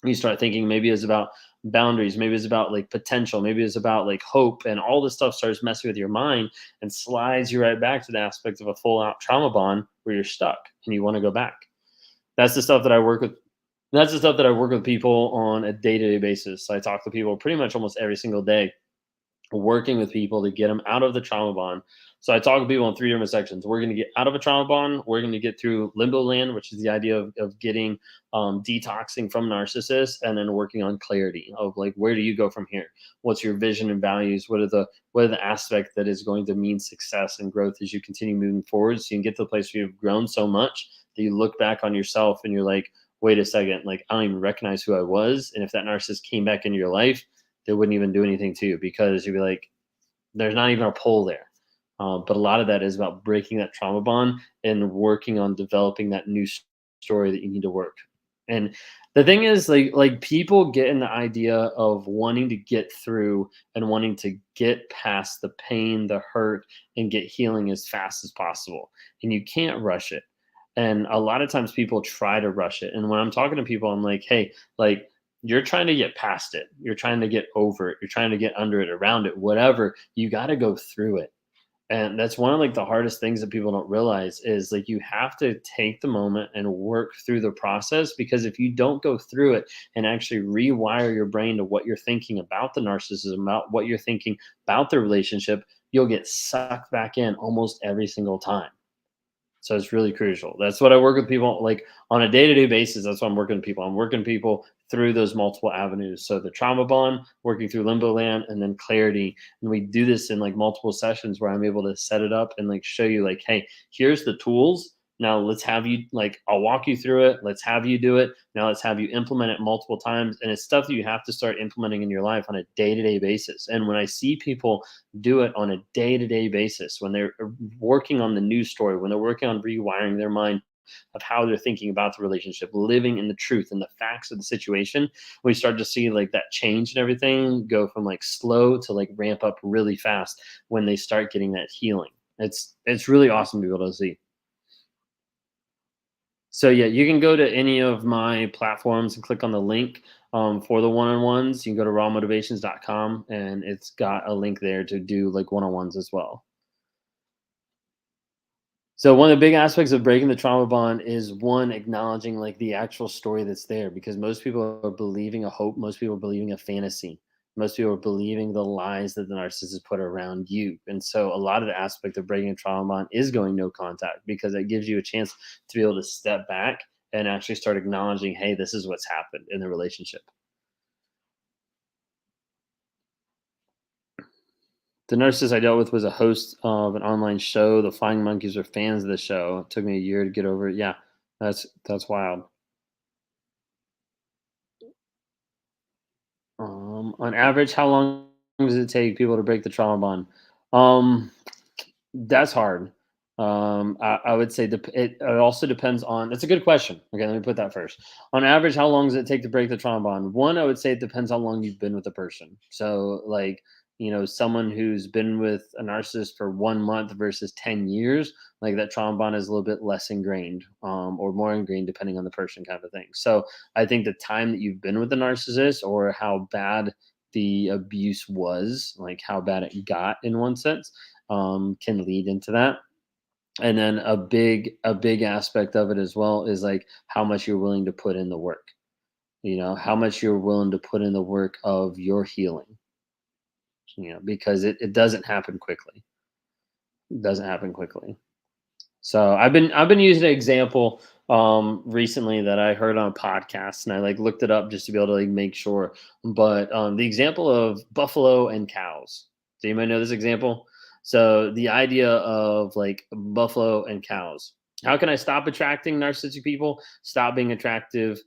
You start thinking maybe it's about boundaries, maybe it's about like potential, maybe it's about like hope, and all this stuff starts messing with your mind and slides you right back to the aspect of a full out trauma bond where you're stuck and you want to go back. That's the stuff that I work with. That's the stuff that I work with people on a day-to-day basis. I talk to people pretty much almost every single day, working with people to get them out of the trauma bond. So I talk to people in three different sections. We're going to get out of a trauma bond. We're going to get through limbo land, which is the idea of getting detoxing from narcissists, and then working on clarity of like, where do you go from here? What's your vision and values? What are the aspects that is going to mean success and growth as you continue moving forward? So you can get to the place where you've grown so much that you look back on yourself and you're like, wait a second, like I don't even recognize who I was. And if that narcissist came back into your life, they wouldn't even do anything to you because you'd be like, there's not even a pull there. But a lot of that is about breaking that trauma bond and working on developing that new story that you need to work. And the thing is, like people get in the idea of wanting to get through and wanting to get past the pain, the hurt, and get healing as fast as possible. And you can't rush it. And a lot of times people try to rush it. And when I'm talking to people, I'm like, hey, like you're trying to get past it. You're trying to get over it. You're trying to get under it, around it, whatever. You got to go through it. And that's one of like the hardest things that people don't realize is like you have to take the moment and work through the process, because if you don't go through it and actually rewire your brain to what you're thinking about the narcissism, about what you're thinking about the relationship, you'll get sucked back in almost every single time. So it's really crucial. That's what I work with people like on a day-to-day basis. That's what I'm working with people. I'm working people through those multiple avenues. So the trauma bond, working through limbo land, and then clarity. And we do this in like multiple sessions where I'm able to set it up and like show you like, hey, here's the tools. Now let's have you like, I'll walk you through it. Let's have you do it. Now let's have you implement it multiple times. And it's stuff that you have to start implementing in your life on a day-to-day basis. And when I see people do it on a day-to-day basis, when they're working on the news story, when they're working on rewiring their mind of how they're thinking about the relationship, living in the truth and the facts of the situation, we start to see like that change and everything go from like slow to like ramp up really fast when they start getting that healing. It's really awesome to be able to see. So yeah, you can go to any of my platforms and click on the link for the one-on-ones. You can go to rawmotivations.com and it's got a link there to do like one-on-ones as well. So one of the big aspects of breaking the trauma bond is one, acknowledging like the actual story that's there, because most people are believing a hope, most people are believing a fantasy. Most people are believing the lies that the narcissist put around you. And so a lot of the aspect of breaking a trauma bond is going no contact, because it gives you a chance to be able to step back and actually start acknowledging, hey, this is what's happened in the relationship. The narcissist I dealt with was a host of an online show. The Flying Monkeys were fans of the show. It took me a year to get over it. Yeah, that's wild. On average, how long does it take people to break the trauma bond? Um, that's hard. I would say it also depends on. That's a good question. Okay, let me put that first. On average, how long does it take to break the trauma bond? One, I would say it depends how long you've been with the person. So, like, someone who's been with a narcissist for 1 month versus 10 years, like that trauma bond is a little bit less ingrained, or more ingrained, depending on the person, kind of thing. So, I think the time that you've been with the narcissist, or how bad the abuse was, like how bad it got in one sense, can lead into that. And then a big aspect of it as well is like how much you're willing to put in the work. How much you're willing to put in the work of your healing. Because it doesn't happen quickly. It doesn't happen quickly. So I've been using an example recently that I heard on a podcast, and I like looked it up just to be able to like make sure. But the example of buffalo and cows. Do anybody know this example? So the idea of like buffalo and cows. How can I stop attracting narcissistic people? Stop being attractive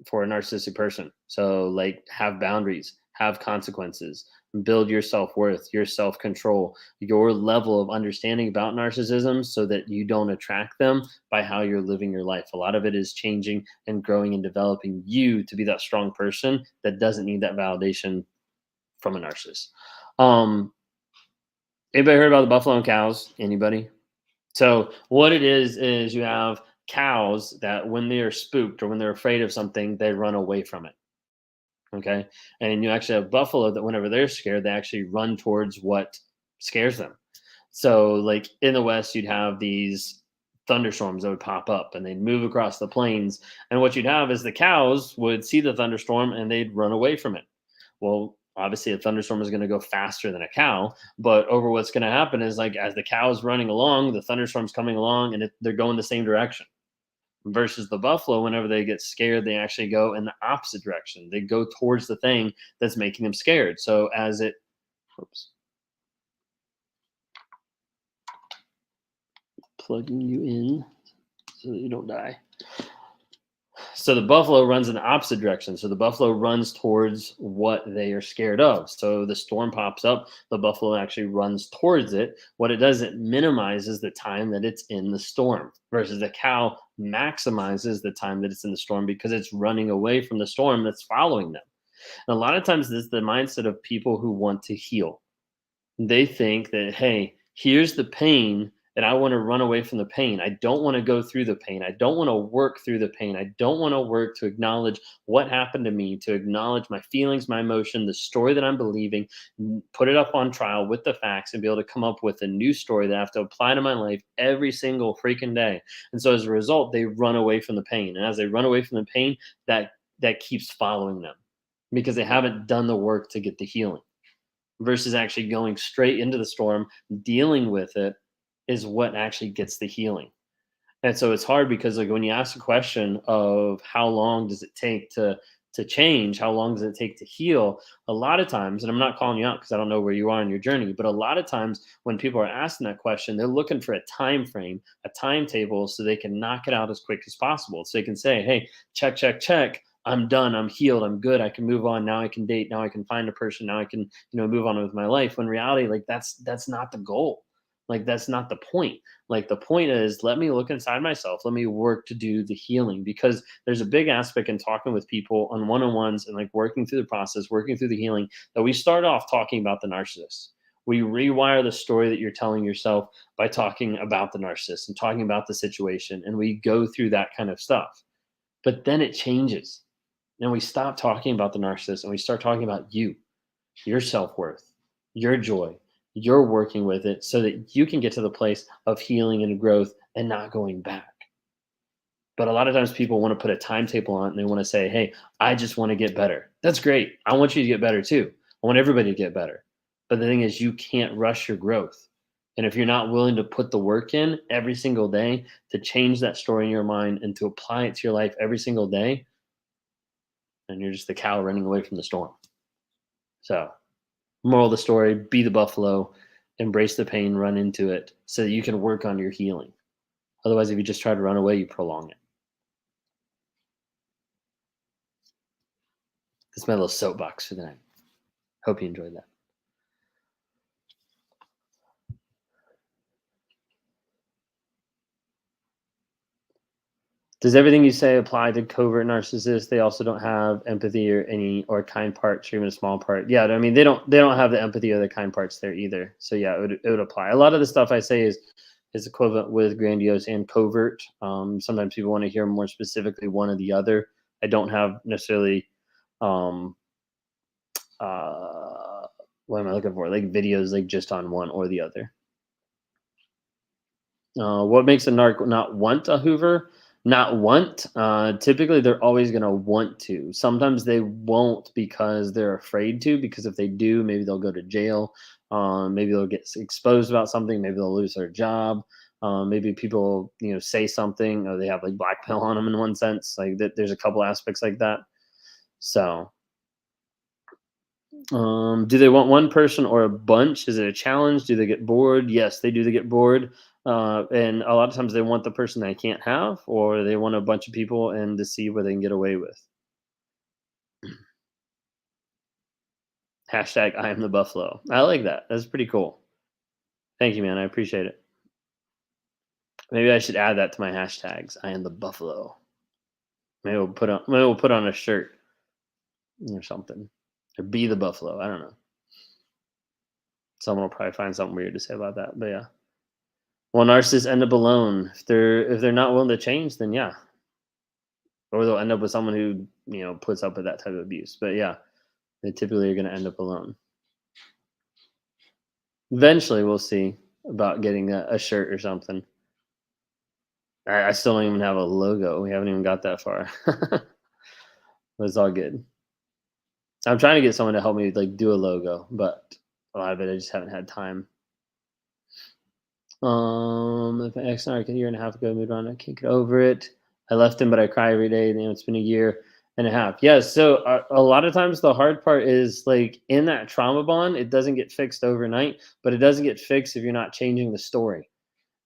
for a narcissistic person. So like have boundaries, have consequences, build your self-worth, your self-control, your level of understanding about narcissism, so that you don't attract them by how you're living your life. A lot of it is changing and growing and developing you to be that strong person that doesn't need that validation from a narcissist. Um, Anybody heard about the buffalo and cows? Anybody? So what it is you have cows that when they're spooked or when they're afraid of something, they run away from it. Okay. And you actually have buffalo that whenever they're scared, they actually run towards what scares them. So, like in the West, you'd have these thunderstorms that would pop up and they'd move across the plains. And what you'd have is the cows would see the thunderstorm and they'd run away from it. Well, obviously, a thunderstorm is going to go faster than a cow. But over what's going to happen is like as the cow's running along, the thunderstorm's coming along and they're going the same direction. Versus the buffalo, whenever they get scared, they actually go in the opposite direction. They go towards the thing that's making them scared. So as it, oops, plugging you in so that you don't die. So the buffalo runs in the opposite direction. So the buffalo runs towards what they are scared of. So the storm pops up, the buffalo actually runs towards it. What it does, it minimizes the time that it's in the storm, versus the cow maximizes the time that it's in the storm because it's running away from the storm that's following them. And a lot of times, this is the mindset of people who want to heal. They think that, hey, here's the pain, and I want to run away from the pain. I don't want to go through the pain. I don't want to work through the pain. I don't want to work to acknowledge what happened to me, to acknowledge my feelings, my emotion, the story that I'm believing, put it up on trial with the facts, and be able to come up with a new story that I have to apply to my life every single freaking day. And so as a result, they run away from the pain. And as they run away from the pain, that keeps following them because they haven't done the work to get the healing, versus actually going straight into the storm, dealing with it is what actually gets the healing. And so it's hard because like when you ask a question of how long does it take to change, how long does it take to heal? A lot of times, and I'm not calling you out because I don't know where you are in your journey, but a lot of times when people are asking that question, they're looking for a time frame, a timetable so they can knock it out as quick as possible. So they can say, hey, check, check, check. I'm done. I'm healed. I'm good. I can move on. Now I can date. Now I can find a person. Now I can, move on with my life. When reality, like that's not the goal. Like that's not the point. Like the point is, let me look inside myself. Let me work to do the healing, because there's a big aspect in talking with people on one-on-ones and like working through the process, working through the healing, that we start off talking about the narcissist. We rewire the story that you're telling yourself by talking about the narcissist and talking about the situation. And we go through that kind of stuff. But then it changes. And we stop talking about the narcissist and we start talking about you, your self worth, your joy. You're working with it so that you can get to the place of healing and growth and not going back. But a lot of times people want to put a timetable on it and they want to say, hey, I just want to get better. That's great. I want you to get better too. I want everybody to get better. But the thing is, you can't rush your growth. And if you're not willing to put the work in every single day to change that story in your mind and to apply it to your life every single day, then you're just the cow running away from the storm. So, moral of the story, be the buffalo, embrace the pain, run into it so that you can work on your healing. Otherwise, if you just try to run away, you prolong it. That's my little soapbox for the night. Hope you enjoyed that. Does everything you say apply to covert narcissists? They also don't have empathy or kind parts, or even a small part. Yeah, I mean they don't have the empathy or the kind parts there either. So yeah, it would apply. A lot of the stuff I say is equivalent with grandiose and covert. Sometimes people want to hear more specifically one or the other. I don't have necessarily um, what am I looking for? Like videos like just on one or the other. What makes a narc not want a Hoover? Not want. Typically, they're always going to want to. Sometimes they won't because they're afraid to. Because if they do, maybe they'll go to jail. Maybe they'll get exposed about something. Maybe they'll lose their job. Maybe people, say something, or they have like blackmail on them in one sense. Like that, there's a couple aspects like that. So, do they want one person or a bunch? Is it a challenge? Do they get bored? Yes, they do. They get bored. And a lot of times they want the person they can't have, or they want a bunch of people and to see what they can get away with. Hashtag I am the buffalo. I like that. That's pretty cool. Thank you, man. I appreciate it. Maybe I should add that to my hashtags. I am the buffalo. Maybe we'll put on a shirt or something. Or be the buffalo. I don't know. Someone will probably find something weird to say about that. But yeah. Well, narcissists end up alone. If they're not willing to change, then yeah. or they'll end up with someone who puts up with that type of abuse. But yeah, they typically are going to end up alone. Eventually, we'll see about getting a shirt or something. I still don't even have a logo. We haven't even got that far. But it's all good. I'm trying to get someone to help me like do a logo, but a lot of it I just haven't had time. If my ex like a year and a half ago moved on, I can't get over it. I left him, but I cry every day. It's been a year and a half. Yeah. So a lot of times the hard part is like in that trauma bond, it doesn't get fixed overnight, but it doesn't get fixed if you're not changing the story.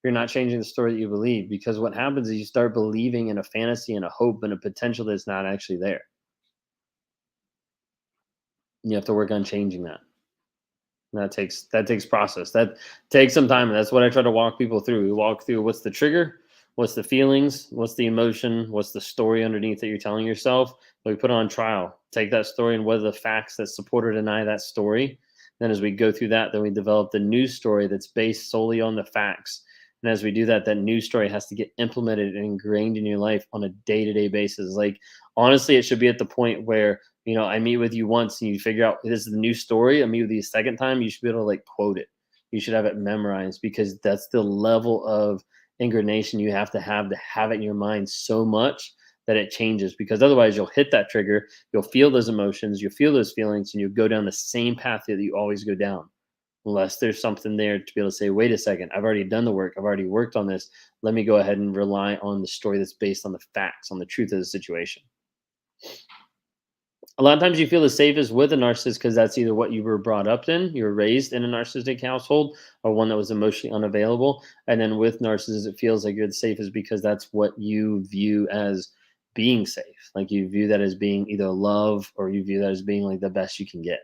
You're not changing the story that you believe, because what happens is you start believing in a fantasy and a hope and a potential that's not actually there. You have to work on changing that. That takes process. That takes some time, and that's what I try to walk people through. We walk through what's the trigger, what's the feelings, what's the emotion, what's the story underneath that you're telling yourself. We put it on trial. Take that story and what are the facts that support or deny that story. Then as we go through that, then we develop the new story that's based solely on the facts. And as we do that, that new story has to get implemented and ingrained in your life on a day-to-day basis. Like honestly, it should be at the point where I meet with you once and you figure out this is the new story. I meet with you a second time, you should be able to like quote it. You should have it memorized, because that's the level of ingranation you have to have it in your mind so much that it changes. Because otherwise you'll hit that trigger, you'll feel those emotions, you'll feel those feelings, and you'll go down the same path that you always go down. Unless there's something there to be able to say, wait a second, I've already done the work, I've already worked on this. Let me go ahead and rely on the story that's based on the facts, on the truth of the situation. A lot of times you feel the safest with a narcissist because that's either what you were brought up in, you were raised in a narcissistic household, or one that was emotionally unavailable. And then with narcissists, it feels like you're the safest because that's what you view as being safe. Like you view that as being either love, or you view that as being like the best you can get.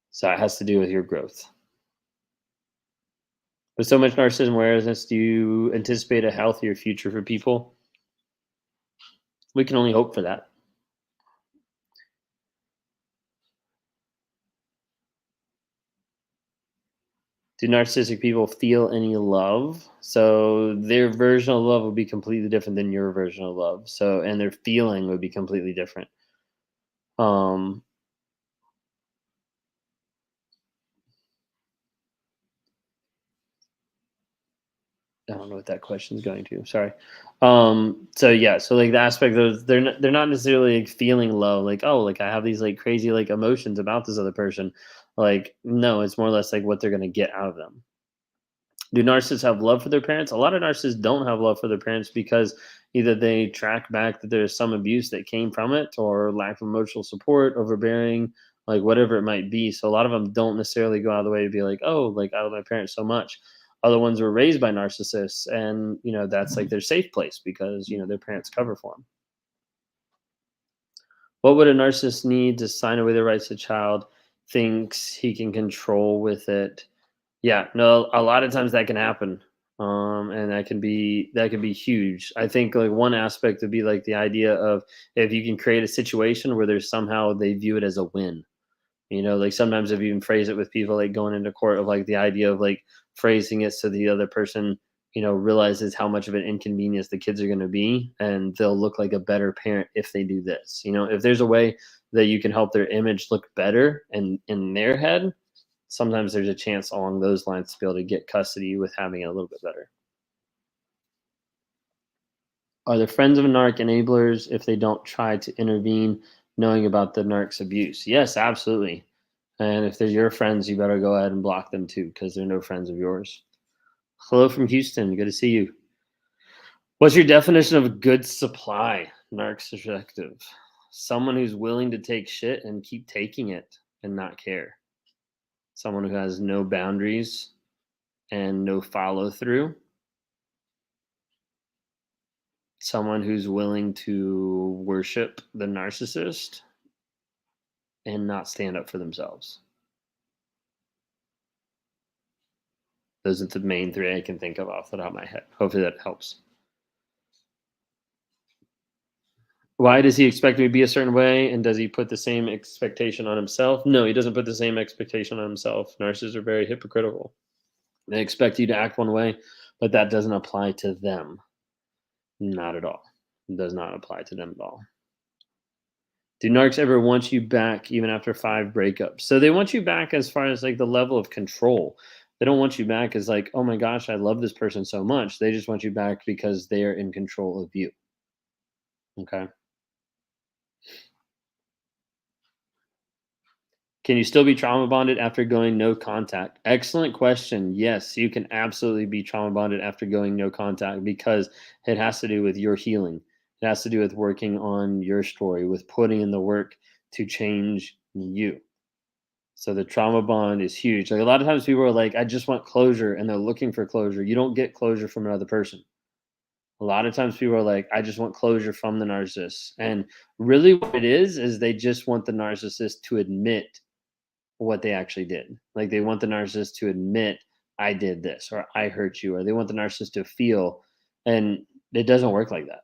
So it has to do with your growth. With so much narcissism awareness, do you anticipate a healthier future for people? We can only hope for that. Do narcissistic people feel any love? So their version of love would be completely different than your version of love. So, and their feeling would be completely different. Um, I don't know what that question is going to. Sorry. So yeah, so like the aspect of they're not necessarily like feeling low, like, oh, like I have these like crazy like emotions about this other person. Like, no, it's more or less like what they're gonna get out of them. Do narcissists have love for their parents? A lot of narcissists don't have love for their parents because either they track back that there's some abuse that came from it, or lack of emotional support, overbearing, like whatever it might be. So a lot of them don't necessarily go out of the way to be like, oh, like I love my parents so much. Other ones were raised by narcissists, and that's like their safe place because their parents cover for them. What would a narcissist need to sign away the rights a child thinks he can control with it? Yeah, no, a lot of times that can happen. And that can be huge. I think like one aspect would be like the idea of if you can create a situation where there's somehow they view it as a win. Like sometimes I've even phrased it with people like going into court of like the idea of like phrasing it so the other person, realizes how much of an inconvenience the kids are going to be, and they'll look like a better parent if they do this. If there's a way that you can help their image look better and in their head, sometimes there's a chance along those lines to be able to get custody with having it a little bit better. Are the friends of a narc enablers if they don't try to intervene knowing about the narc's abuse? Yes, absolutely. And if they're your friends, you better go ahead and block them too, because they're no friends of yours. Hello from Houston. Good to see you. What's your definition of a good supply? Narcissistic. Someone who's willing to take shit and keep taking it and not care. Someone who has no boundaries and no follow through. Someone who's willing to worship the narcissist and not stand up for themselves. Those are the main three I can think of off the top of my head. Hopefully that helps. Why does he expect me to be a certain way? And does he put the same expectation on himself? No, he doesn't put the same expectation on himself. Narcissists are very hypocritical. They expect you to act one way, but that doesn't apply to them. Not at all. Does not apply to them at all. Do narcs ever want you back even after 5 breakups? So they want you back as far as like the level of control. They don't want you back as like, oh my gosh, I love this person so much. They just want you back because they are in control of you. Okay. Can you still be trauma bonded after going no contact? Excellent question. Yes, you can absolutely be trauma bonded after going no contact because it has to do with your healing. It has to do with working on your story, with putting in the work to change you. So the trauma bond is huge. Like a lot of times people are like, I just want closure and they're looking for closure. You don't get closure from another person. A lot of times people are like, I just want closure from the narcissist. And really what it is they just want the narcissist to admit what they actually did. Like they want the narcissist to admit, I did this or I hurt you, or they want the narcissist to feel. And it doesn't work like that.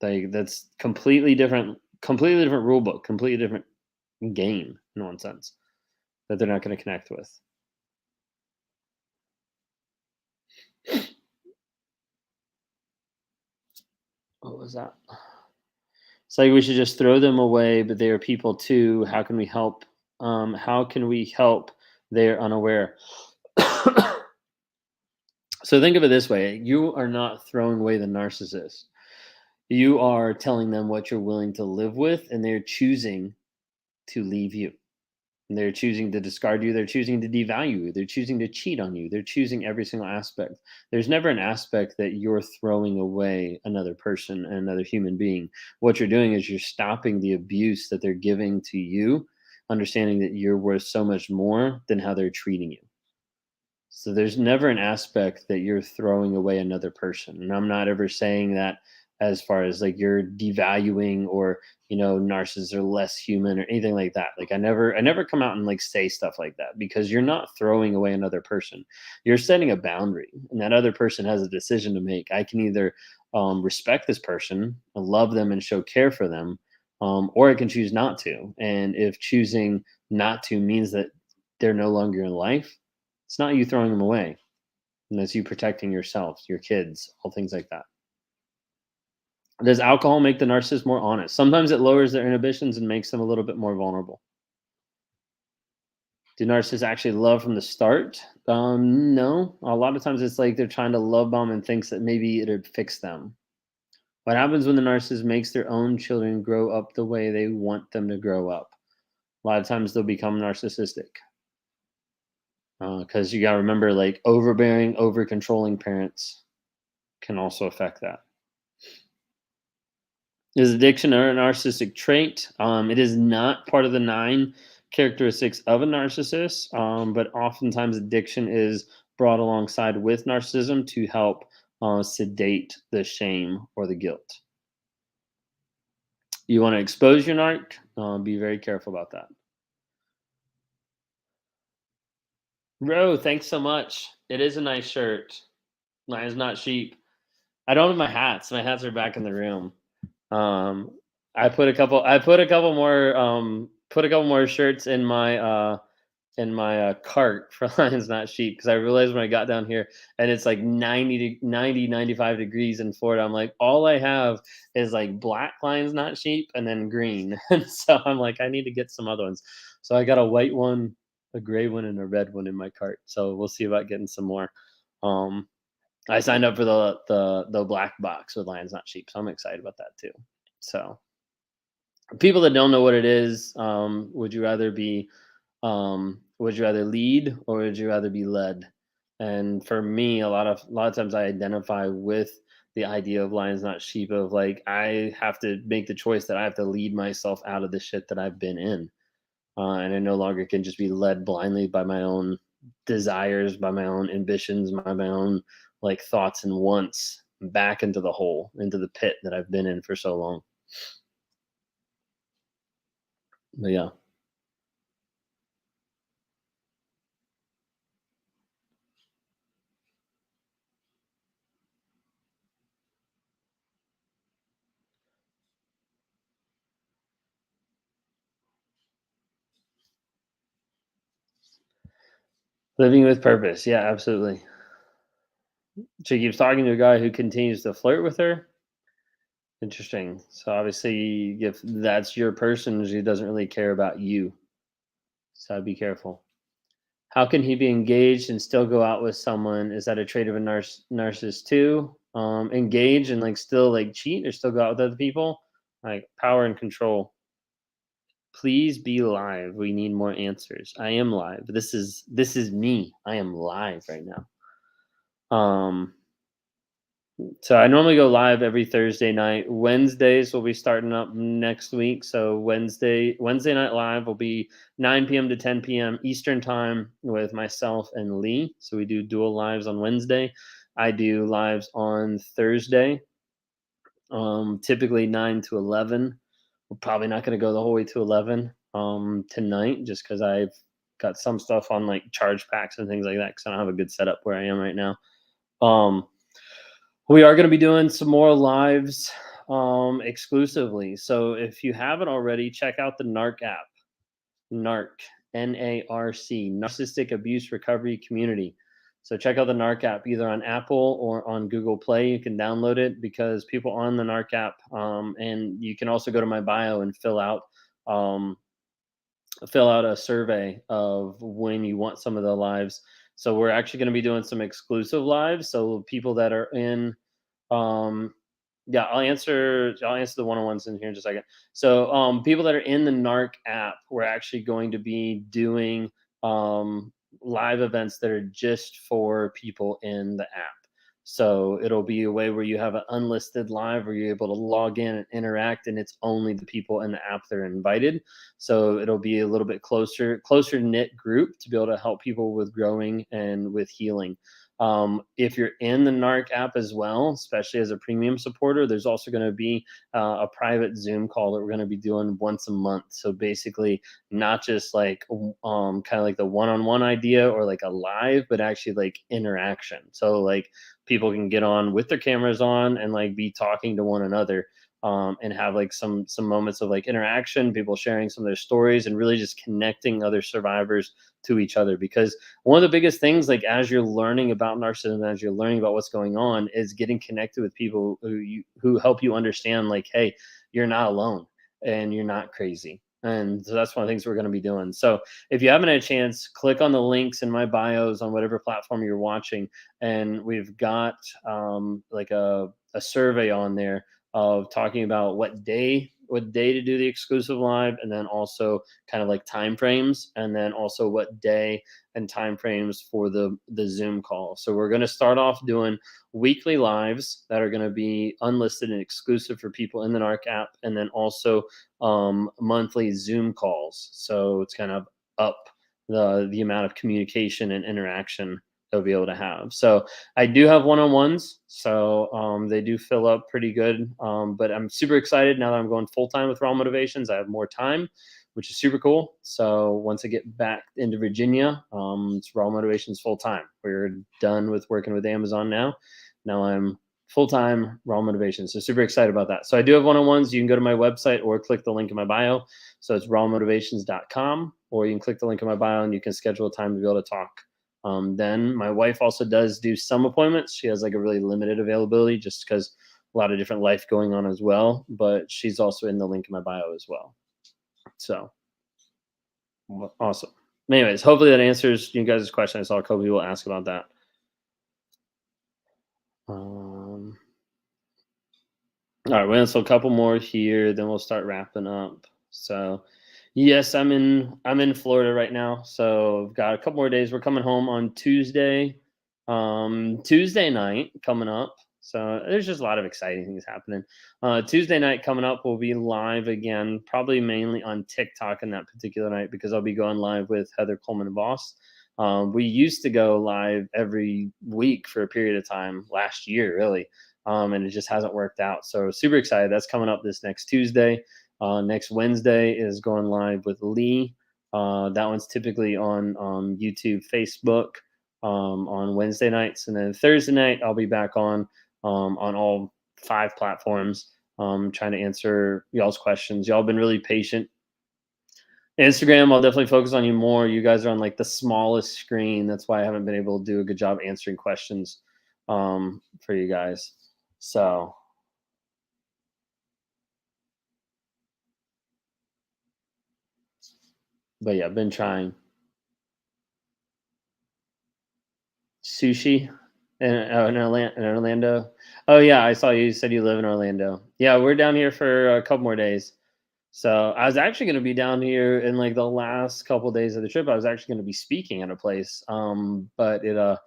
Like that's completely different rule book, completely different game in one sense that they're not going to connect with. What was that? It's like we should just throw them away, but they are people too. How can we help? How can we help? They're unaware. So think of it this way: you are not throwing away the narcissist. You are telling them what you're willing to live with, and they're choosing to leave you. They're choosing to discard you. They're choosing to devalue you. They're choosing to cheat on you. They're choosing every single aspect. There's never an aspect that you're throwing away another person, another human being. What you're doing is you're stopping the abuse that they're giving to you, understanding that you're worth so much more than how they're treating you. So there's never an aspect that you're throwing away another person. And I'm not ever saying that as far as like you're devaluing or, narcissists are less human or anything like that. Like I never come out and like say stuff like that because you're not throwing away another person. You're setting a boundary and that other person has a decision to make. I can either respect this person, love them and show care for them, or I can choose not to. And if choosing not to means that they're no longer in life, it's not you throwing them away, and it's you protecting yourself, your kids, all things like that. Does alcohol make the narcissist more honest? Sometimes it lowers their inhibitions and makes them a little bit more vulnerable. Do narcissists actually love from the start? No. A lot of times it's like they're trying to love bomb and thinks that maybe it'd fix them. What happens when the narcissist makes their own children grow up the way they want them to grow up? A lot of times they'll become narcissistic. Because you got to remember, like overbearing, over controlling parents can also affect that. Is addiction a narcissistic trait? It is not part of the 9 characteristics of a narcissist, but oftentimes addiction is brought alongside with narcissism to help sedate the shame or the guilt. You want to expose your narc? Be very careful about that. Ro, thanks so much. It is a nice shirt. Mine's not sheep. I don't have my hats. My hats are back in the room. Um, I put a couple more shirts in my cart for Lions Not Sheep because I realized when I got down here and it's like 95 degrees in Florida. I'm like, all I have is like black Lions Not Sheep and then green. And so I'm like, I need to get some other ones. So I got a white one, a gray one, and a red one in my cart. So we'll see about getting some more. Um, I signed up for the black box with Lions Not Sheep, so I'm excited about that too. So people that don't know what it is, would you rather lead or would you rather be led? And for me, a lot of times I identify with the idea of Lions Not Sheep, of like I have to make the choice that I have to lead myself out of the shit that I've been in, and I no longer can just be led blindly by my own desires, by my own ambitions, by my own like thoughts and wants back into the hole, into the pit that I've been in for so long. But yeah, living with purpose. Yeah, absolutely. She keeps talking to a guy who continues to flirt with her. Interesting. So obviously, if that's your person, he doesn't really care about you. So be careful. How can he be engaged and still go out with someone? Is that a trait of a narcissist too? Engage and like still like cheat or still go out with other people? Like power and control. Please be live. We need more answers. I am live. This is me. I am live right now. So I normally go live every Thursday night. Wednesdays will be starting up next week. So Wednesday night live will be 9 p.m. to 10 p.m. Eastern time with myself and Lee. So we do dual lives on Wednesday. I do lives on Thursday, typically 9 to 11. We're probably not going to go the whole way to 11 tonight just because I've got some stuff on like charge packs and things like that because I don't have a good setup where I am right now. Um, we are going to be doing some more lives exclusively. So if you haven't already, check out the NARC app. NARC, NARC, Narcissistic Abuse Recovery Community. So check out the NARC app either on Apple or on Google Play. You can download it because people on the NARC app, and you can also go to my bio and um, fill out a survey of when you want some of the lives. So we're actually going to be doing some exclusive lives. So people that are in um, yeah, I'll answer the one-on-ones in here in just a second. So, people that are in the NARC app, we're actually going to be doing live events that are just for people in the app. So it'll be a way where you have an unlisted live where you're able to log in and interact, and it's only the people in the app that are invited. So it'll be a little bit closer knit group to be able to help people with growing and with healing. If you're in the NARC app as well, especially as a premium supporter, there's also going to be a private Zoom call that we're going to be doing once a month. So basically, not just like kind of like the one-on-one idea or like a live, but actually like interaction. So like people can get on with their cameras on and like be talking to one another. And have like some moments of like interaction, people sharing some of their stories, and really just connecting other survivors to each other. Because one of the biggest things, like as you're learning about narcissism, as you're learning about what's going on, is getting connected with people who help you understand, like, hey, you're not alone and you're not crazy. And so that's one of the things we're going to be doing. So if you haven't had a chance, click on the links in my bios on whatever platform you're watching, and we've got like a survey on there of talking about what day to do the exclusive live, and then also kind of like time frames, and then also what day and time frames for the Zoom call. So we're going to start off doing weekly lives that are going to be unlisted and exclusive for people in the NARC app, and then also monthly Zoom calls. So it's kind of up the amount of communication and interaction they'll be able to have. So I do have one-on-ones, so they do fill up pretty good. But I'm super excited now that I'm going full time with Raw Motivations. I have more time, which is super cool. So once I get back into Virginia, it's Raw Motivations full time. We're done with working with Amazon now. Now I'm full time Raw Motivations. So super excited about that. So I do have one-on-ones. You can go to my website or click the link in my bio. So it's rawmotivations.com, or you can click the link in my bio and you can schedule a time to be able to talk. Then my wife also does do some appointments. She has like a really limited availability just because a lot of different life going on as well. But she's also in the link in my bio as well. So awesome. Anyways, hopefully that answers you guys' question. I saw a couple people ask about that. All right, well, so a couple more here, then we'll start wrapping up. So, yes, I'm in Florida right now, so I've got a couple more days. We're coming home on Tuesday night coming up. So there's just a lot of exciting things happening. Tuesday night coming up, we'll be live again, probably mainly on TikTok in that particular night because I'll be going live with Heather Coleman Voss. We used to go live every week for a period of time last year, really. And it just hasn't worked out. So super excited. That's coming up this next Tuesday. Next Wednesday is going live with Lee. That one's typically on YouTube, Facebook on Wednesday nights, and then Thursday night I'll be back on all 5 platforms, trying to answer y'all's questions. Y'all been really patient. Instagram, I'll definitely focus on you more. You guys are on like the smallest screen. That's why I haven't been able to do a good job answering questions for you guys. So But yeah, I've been trying sushi in Orlando. Oh yeah, I saw you said you live in Orlando. Yeah, we're down here for a couple more days. So I was actually going to be down here in like the last couple days of the trip. I was actually going to be speaking at a place, but it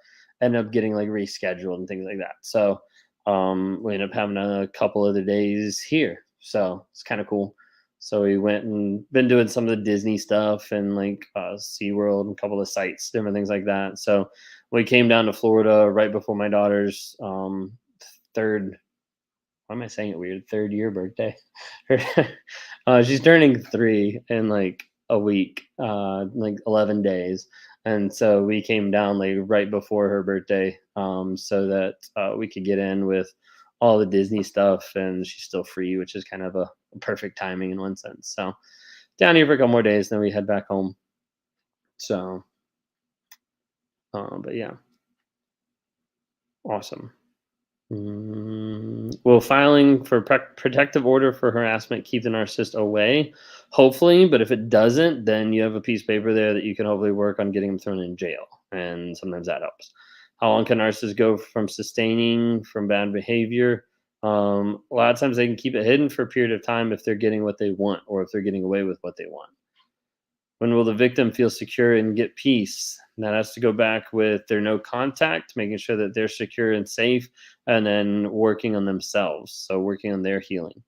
ended up getting like rescheduled and things like that. So we ended up having a couple of the days here. So it's kind of cool. So we went and been doing some of the Disney stuff and like SeaWorld and a couple of sites, different things like that. So we came down to Florida right before my daughter's third, why am I saying it weird? Third year birthday. She's turning 3 in like a week, like 11 days. And so we came down like right before her birthday, so that we could get in with all the Disney stuff, and she's still free, which is kind of a perfect timing in one sense. So down here for a couple more days, then we head back home. So, but yeah, awesome. Will filing for protective order for harassment keep the narcissist away? Hopefully, but if it doesn't, then you have a piece of paper there that you can hopefully work on getting them thrown in jail, and sometimes that helps. How long can narcissists go from sustaining from bad behavior? A lot of times they can keep it hidden for a period of time if they're getting what they want or if they're getting away with what they want. When will the victim feel secure and get peace? And that has to go back with their no contact, making sure that they're secure and safe, and then working on themselves. So working on their healing.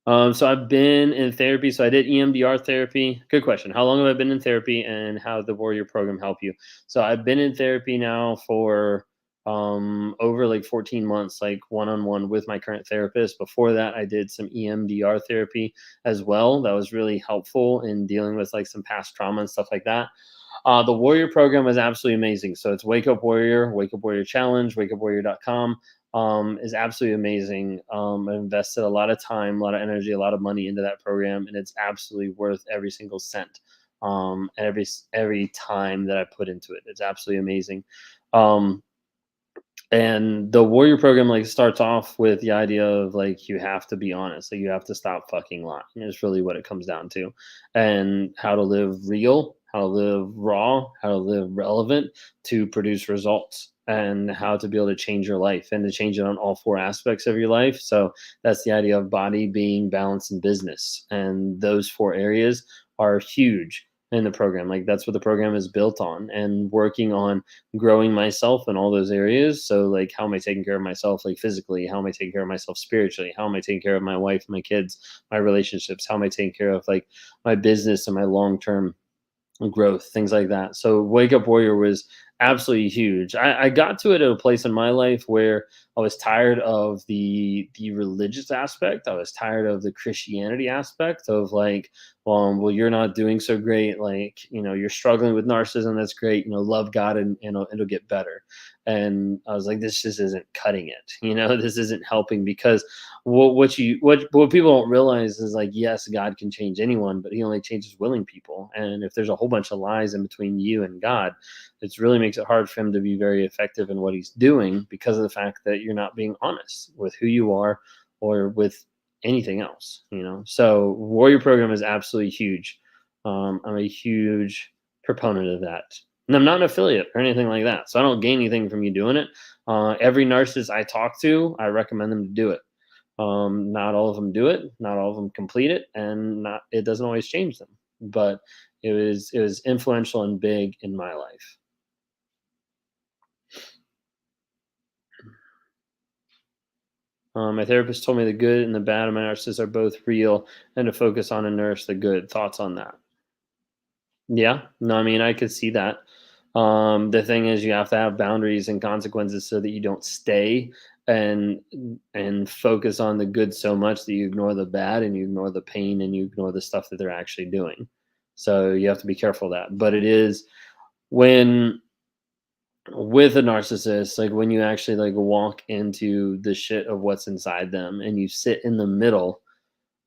So I've been in therapy. So I did EMDR therapy. Good question. How long have I been in therapy, and how did the Warrior Program help you? So I've been in therapy now for over like 14 months, like one on one with my current therapist. Before that, I did some EMDR therapy as well. That was really helpful in dealing with like some past trauma and stuff like that. The Warrior program is absolutely amazing. So it's Wake Up Warrior Challenge, wakeupwarrior.com is absolutely amazing. I invested a lot of time, a lot of energy, a lot of money into that program, and it's absolutely worth every single cent. And every time that I put into it, it's absolutely amazing. Um, and the Warrior program like starts off with the idea of like you have to be honest, like you have to stop fucking lying. Is really what it comes down to, and how to live real, how to live raw, how to live relevant to produce results, and how to be able to change your life and to change it on all four aspects of your life. So that's the idea of body, being, balance, and business, and those four areas are huge in the program. Like that's what the program is built on, and working on growing myself in all those areas. So like how am I taking care of myself like physically? How am I taking care of myself spiritually? How am I taking care of my wife, my kids, my relationships? How am I taking care of like my business and my long-term growth, things like that. So Wake Up Warrior was absolutely huge. I got to it at a place in my life where I was tired of the religious aspect. I was tired of the Christianity aspect of like, well, you're not doing so great. Like, you're struggling with narcissism. That's great. Love God and it'll get better. And I was like, this just isn't cutting it. This isn't helping because what people don't realize is like, yes, God can change anyone, but he only changes willing people. And if there's a whole bunch of lies in between you and God, it really makes it hard for him to be very effective in what he's doing because of the fact that you're not being honest with who you are or with anything else. So Warrior program is absolutely huge. I'm a huge proponent of that. And I'm not an affiliate or anything like that. So I don't gain anything from you doing it. Every narcissist I talk to, I recommend them to do it. Not all of them do it, not all of them complete it, and not it doesn't always change them. But it was influential and big in my life. My therapist told me the good and the bad of my narcissists are both real, and to focus on and nourish the good. Thoughts on that? Yeah, no, I mean I could see that. The thing is, you have to have boundaries and consequences so that you don't stay and focus on the good so much that you ignore the bad and you ignore the pain and you ignore the stuff that they're actually doing. So you have to be careful of that. But it is when with a narcissist, like when you actually like walk into the shit of what's inside them and you sit in the middle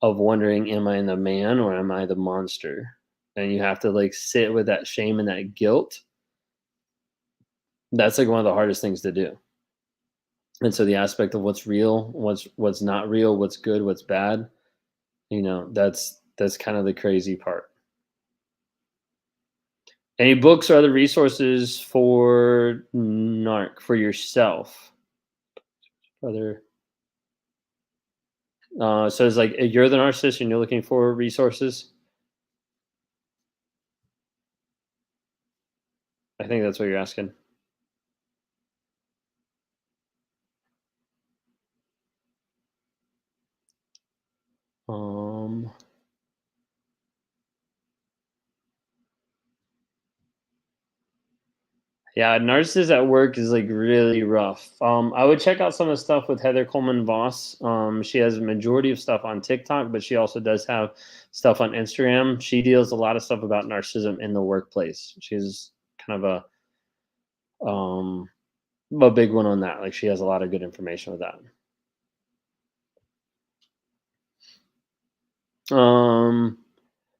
of wondering, am I the man or am I the monster? And you have to like sit with that shame and that guilt. That's like one of the hardest things to do. And so the aspect of what's real, what's not real, what's good, what's bad, that's kind of the crazy part. Any books or other resources for for yourself? Other so it's like you're the narcissist and you're looking for resources. I think that's what you're asking. Um, yeah, narcissist at work is like really rough. I would check out some of the stuff with Heather Coleman Voss. She has a majority of stuff on TikTok, but she also does have stuff on Instagram. She deals a lot of stuff about narcissism in the workplace. She's kind of a big one on that. Like she has a lot of good information with that. Um,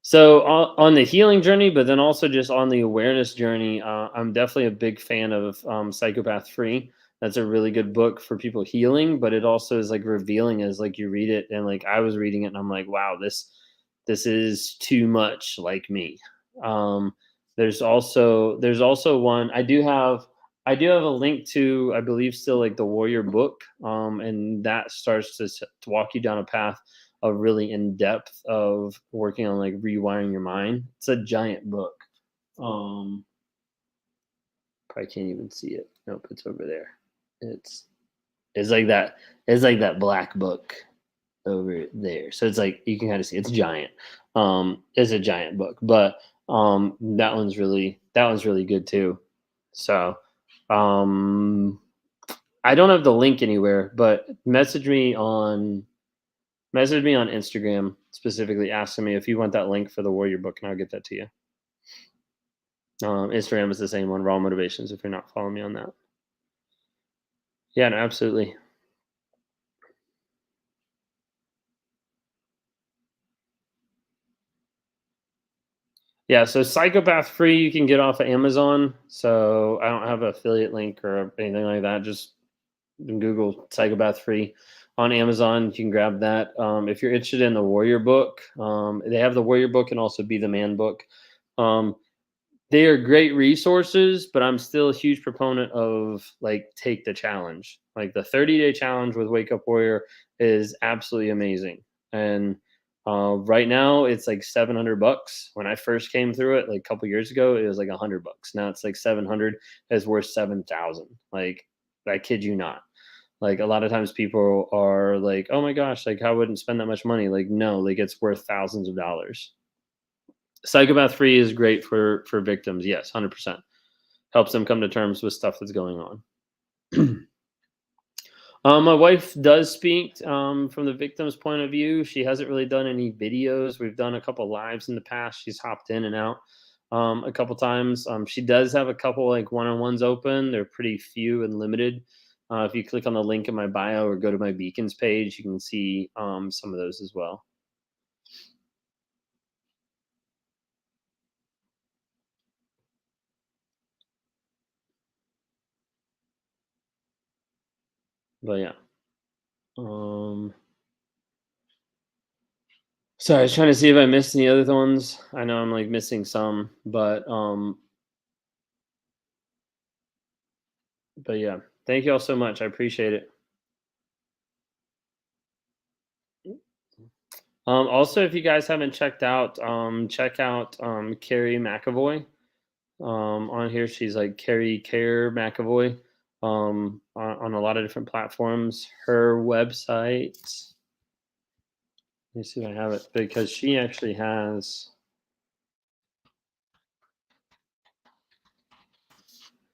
so on the healing journey, but then also just on the awareness journey, I'm definitely a big fan of Psychopath Free. That's a really good book for people healing, but it also is like revealing as like you read it, and like I was reading it and I'm like, wow, this is too much like me. Um, there's also one I do have a link to, I believe, still like the Warrior book, and that starts to walk you down a path of really in depth of working on like rewiring your mind. It's a giant book. Um, Probably can't even see it. Nope, it's over there. It's it's like that. It's like that black book over there. So it's like you can kind of see it's giant. It's a giant book, but that one's really good too. So um I don't have the link anywhere, but message me on Instagram specifically asking me if you want that link for the Warrior book, and I'll get that to you. Instagram is the same one, Raw Motivations, if you're not following me on that. Yeah, no, absolutely. Yeah, so Psychopath Free you can get off of Amazon. So I don't have an affiliate link or anything like that. Just Google Psychopath Free on Amazon. You can grab that. If you're interested in the Warrior book, they have the Warrior book and also Be the Man book. Um, they are great resources, but I'm still a huge proponent of like take the challenge. Like the 30-day challenge with Wake Up Warrior is absolutely amazing. And right now it's like $700. When I first came through it, like a couple years ago, it was like $100. Now it's like 700 is worth 7,000. Like I kid you not. Like a lot of times people are like, oh my gosh, like I wouldn't spend that much money. Like no, like it's worth thousands of dollars. Psychopath Free is great for victims. Yes, 100%. Helps them come to terms with stuff that's going on. My wife does speak from the victim's point of view. She hasn't really done any videos. We've done a couple lives in the past. She's hopped in and out a couple times. She does have a couple like one-on-ones open. They're pretty few and limited. If you click on the link in my bio or go to my beacons page, you can see some of those as well. But yeah. Um, Sorry, I was trying to see if I missed any other ones. I know I'm like missing some, but yeah. Thank you all so much. I appreciate it. Also, if you guys haven't checked out, check out Carrie McAvoy. On here, she's like Carrie Care McAvoy. On a lot of different platforms. Her website. Let me see if I have it because she actually has.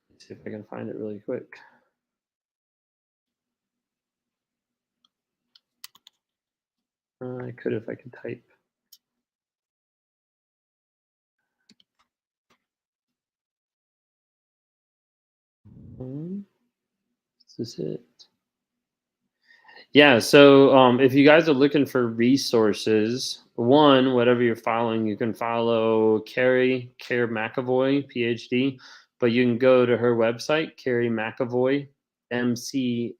Let's see if I can find it really quick. I could if I could type. This is it. Yeah, so if you guys are looking for resources, one, whatever you're following, you can follow Carrie Care McAvoy, PhD, but you can go to her website, Carrie McAvoy, McAvoy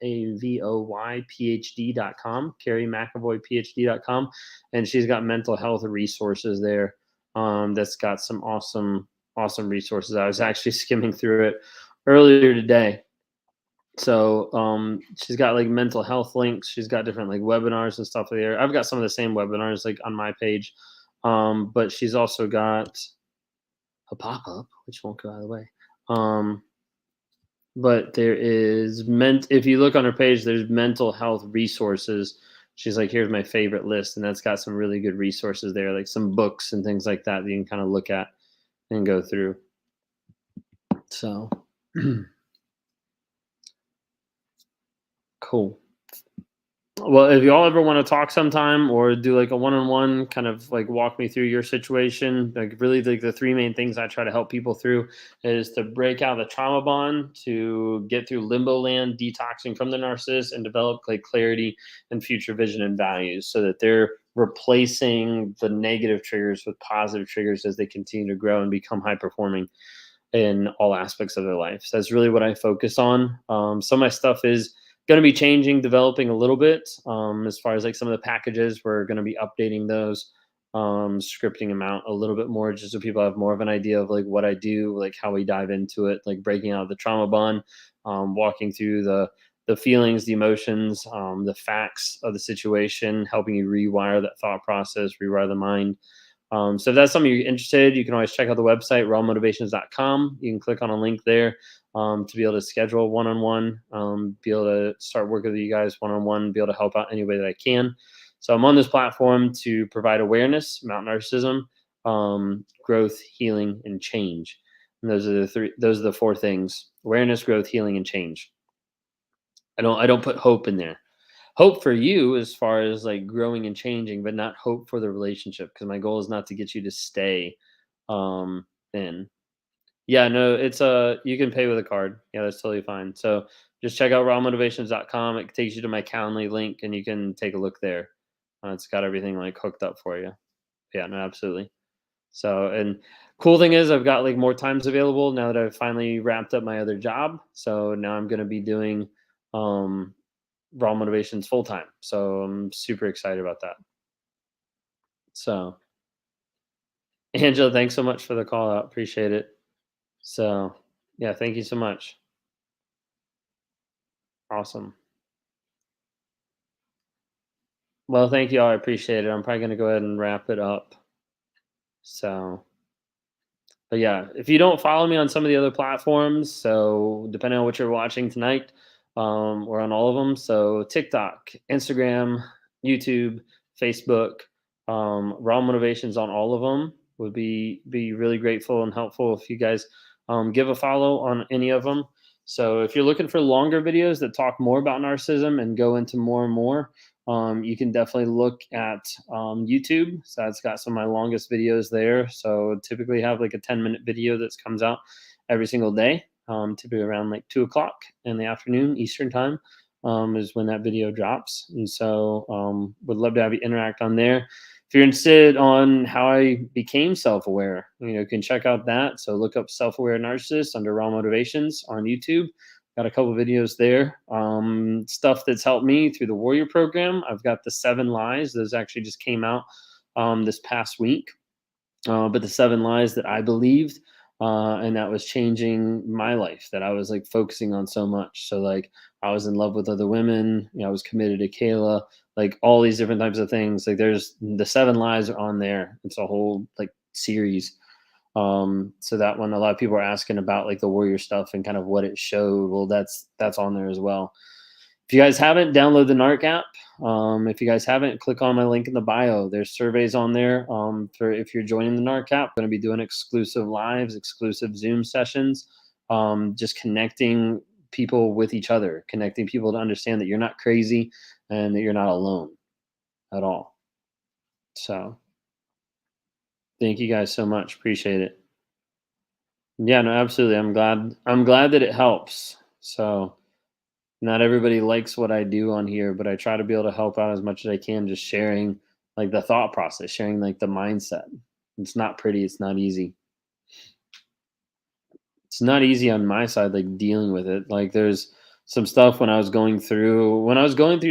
PhD.com, Carrie McAvoy PhD.com, and she's got mental health resources there. That's got some awesome resources. I was actually skimming through it earlier today. So she's got like mental health links. She's got different like webinars and stuff there. I've got some of the same webinars like on my page. But she's also got a pop-up, which won't go out of the way. But there is if you look on her page, there's mental health resources. She's like, here's my favorite list, and that's got some really good resources there, like some books and things like that that you can kind of look at and go through. So cool. Well, if y'all ever want to talk sometime or do like a one-on-one, kind of like walk me through your situation, like really like the three main things I try to help people through is to break out the trauma bond, to get through limbo land, detoxing from the narcissist, and develop like clarity and future vision and values so that they're replacing the negative triggers with positive triggers as they continue to grow and become high performing in all aspects of their life. So that's really what I focus on. Some of my stuff is going to be changing, developing a little bit. As far as like some of the packages, we're going to be updating those, scripting them out a little bit more, just so people have more of an idea of like what I do, like how we dive into it, like breaking out the trauma bond, walking through the feelings, the emotions, the facts of the situation, helping you rewire that thought process, rewire the mind. So if that's something you're interested, you can always check out the website, rawmotivations.com. You can click on a link there to be able to schedule one-on-one, be able to start working with you guys one-on-one, be able to help out any way that I can. So I'm on this platform to provide awareness about narcissism, growth, healing, and change. And those are the four things: awareness, growth, healing, and change. I don't put hope in there. Hope for you as far as like growing and changing, but not hope for the relationship, because my goal is not to get you to stay in. Yeah, no, it's you can pay with a card. Yeah, that's totally fine. So just check out rawmotivations.com. It takes you to my Calendly link and you can take a look there. It's got everything like hooked up for you. Yeah, no, absolutely. So, and cool thing is I've got like more times available now that I've finally wrapped up my other job. So now I'm going to be doing um Raw Motivations full time. So I'm super excited about that. So, Angela, thanks so much for the call out. Appreciate it. So, yeah, thank you so much. Awesome. Well, thank you all. I appreciate it. I'm probably going to go ahead and wrap it up. So, but yeah, if you don't follow me on some of the other platforms, so depending on what you're watching tonight, we're on all of them. So TikTok, Instagram, YouTube, Facebook, Raw Motivations on all of them. Would be really grateful and helpful if you guys give a follow on any of them. So if you're looking for longer videos that talk more about narcissism and go into more and more, you can definitely look at YouTube. So that's got some of my longest videos there. So typically have like a 10-minute video that comes out every single day, typically around like 2 o'clock in the afternoon Eastern time is when that video drops. And so would love to have you interact on there. If you're interested on how I became self-aware, you can check out that. So look up Self-Aware Narcissist under Raw Motivations on YouTube. Got a couple videos there. Stuff that's helped me through the Warrior Program. I've got the 7 Lies. Those actually just came out this past week. But the 7 lies that I believed, and that was changing my life, that I was like focusing on so much. So like I was in love with other women, I was committed to Kayla, like all these different types of things. Like there's the 7 lies are on there. It's a whole like series. So that one, a lot of people are asking about like the Warrior stuff and kind of what it showed. Well, that's on there as well. If you guys haven't, download the Narc app. If you guys haven't, click on my link in the bio. There's surveys on there for if you're joining the Narc app. We're going to be doing exclusive lives, exclusive Zoom sessions, just connecting people with each other, connecting people to understand that you're not crazy and that you're not alone at all. So thank you guys so much. Appreciate it. Yeah, no, absolutely. I'm glad that it helps. So not everybody likes what I do on here, but I try to be able to help out as much as I can, just sharing like the thought process, sharing like the mindset. It's not pretty, it's not easy. It's not easy on my side, like dealing with it. Like there's some stuff when I was going through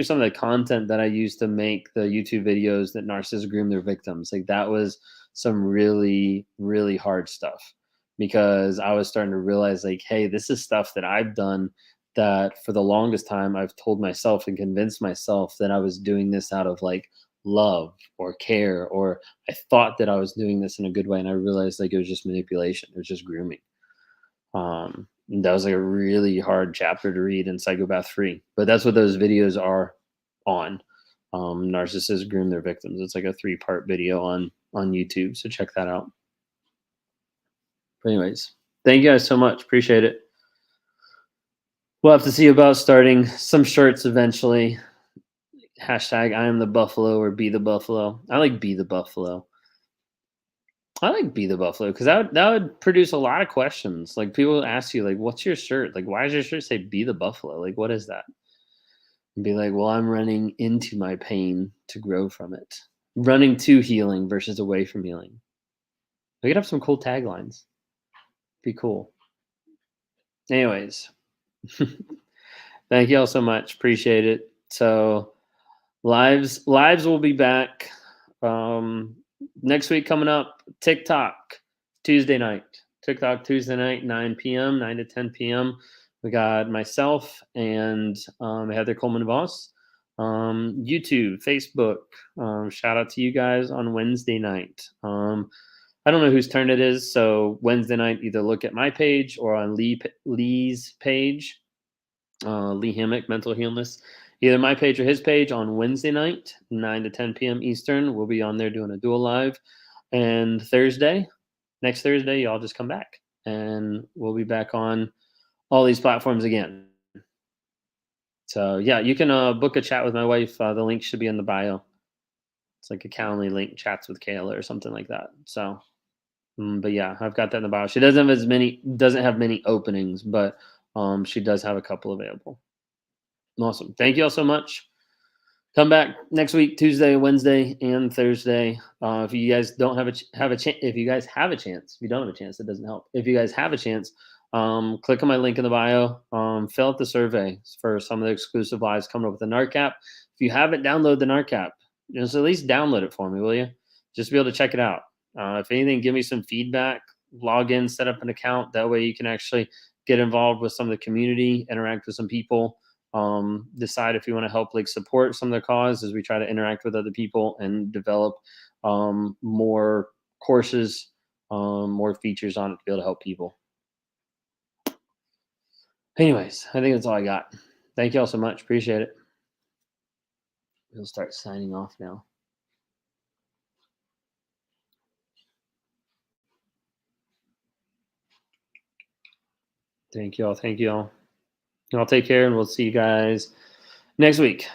some of the content that I used to make the YouTube videos that narcissists groom their victims. Like that was some really, really hard stuff. because I was starting to realize, like, hey, this is stuff that I've done that for the longest time I've told myself and convinced myself that I was doing this out of like love or care, or I thought that I was doing this in a good way, and I realized like it was just manipulation. It was just grooming. And that was like a really hard chapter to read in Psychopath Free, but that's what those videos are on. Narcissists groom their victims. It's like a 3-part video on YouTube, so check that out. But anyways, thank you guys so much. Appreciate it. We'll have to see about starting some shirts eventually. Hashtag I am the Buffalo or be the Buffalo. I like be the Buffalo. I like be the Buffalo because that would produce a lot of questions. Like people ask you, like, what's your shirt? Like, why does your shirt say be the Buffalo? Like, what is that? And be like, well, I'm running into my pain to grow from it. Running to healing versus away from healing. We could have some cool taglines. Be cool. Anyways. Thank you all so much. Appreciate it. So lives will be back. Next week coming up, TikTok Tuesday night. TikTok Tuesday night, 9 p.m., 9 to 10 p.m. We got myself and Heather Coleman Voss. YouTube, Facebook. Shout out to you guys on Wednesday night. I don't know whose turn it is. So Wednesday night, either look at my page or on Lee's page. Lee Hammock, Mental Healness. Either my page or his page on Wednesday night, 9 to 10 p.m. Eastern. We'll be on there doing a dual live. And next Thursday, y'all just come back. And we'll be back on all these platforms again. So, yeah, you can book a chat with my wife. The link should be in the bio. It's like a Calendly link, chats with Kayla or something like that. So, but yeah, I've got that in the bio. She doesn't have many openings, but she does have a couple available. Awesome. Thank you all so much. Come back next week, Tuesday, Wednesday, and Thursday. If you guys don't have a chance, if you guys have a chance, if you don't have a chance, it doesn't help. If you guys have a chance, click on my link in the bio. Fill out the survey for some of the exclusive lives coming up with the NARC app. If you haven't downloaded the NARC app, just at least download it for me, will you? Just to be able to check it out. If anything, give me some feedback. Log in, set up an account. That way you can actually get involved with some of the community, interact with some people. Decide if you want to help like support some of the cause as we try to interact with other people and develop more courses, more features on it to be able to help people. Anyways, I think that's all I got. Thank you all so much. Appreciate it. We'll start signing off now. Thank you all. Thank you all. Y'all take care, and we'll see you guys next week.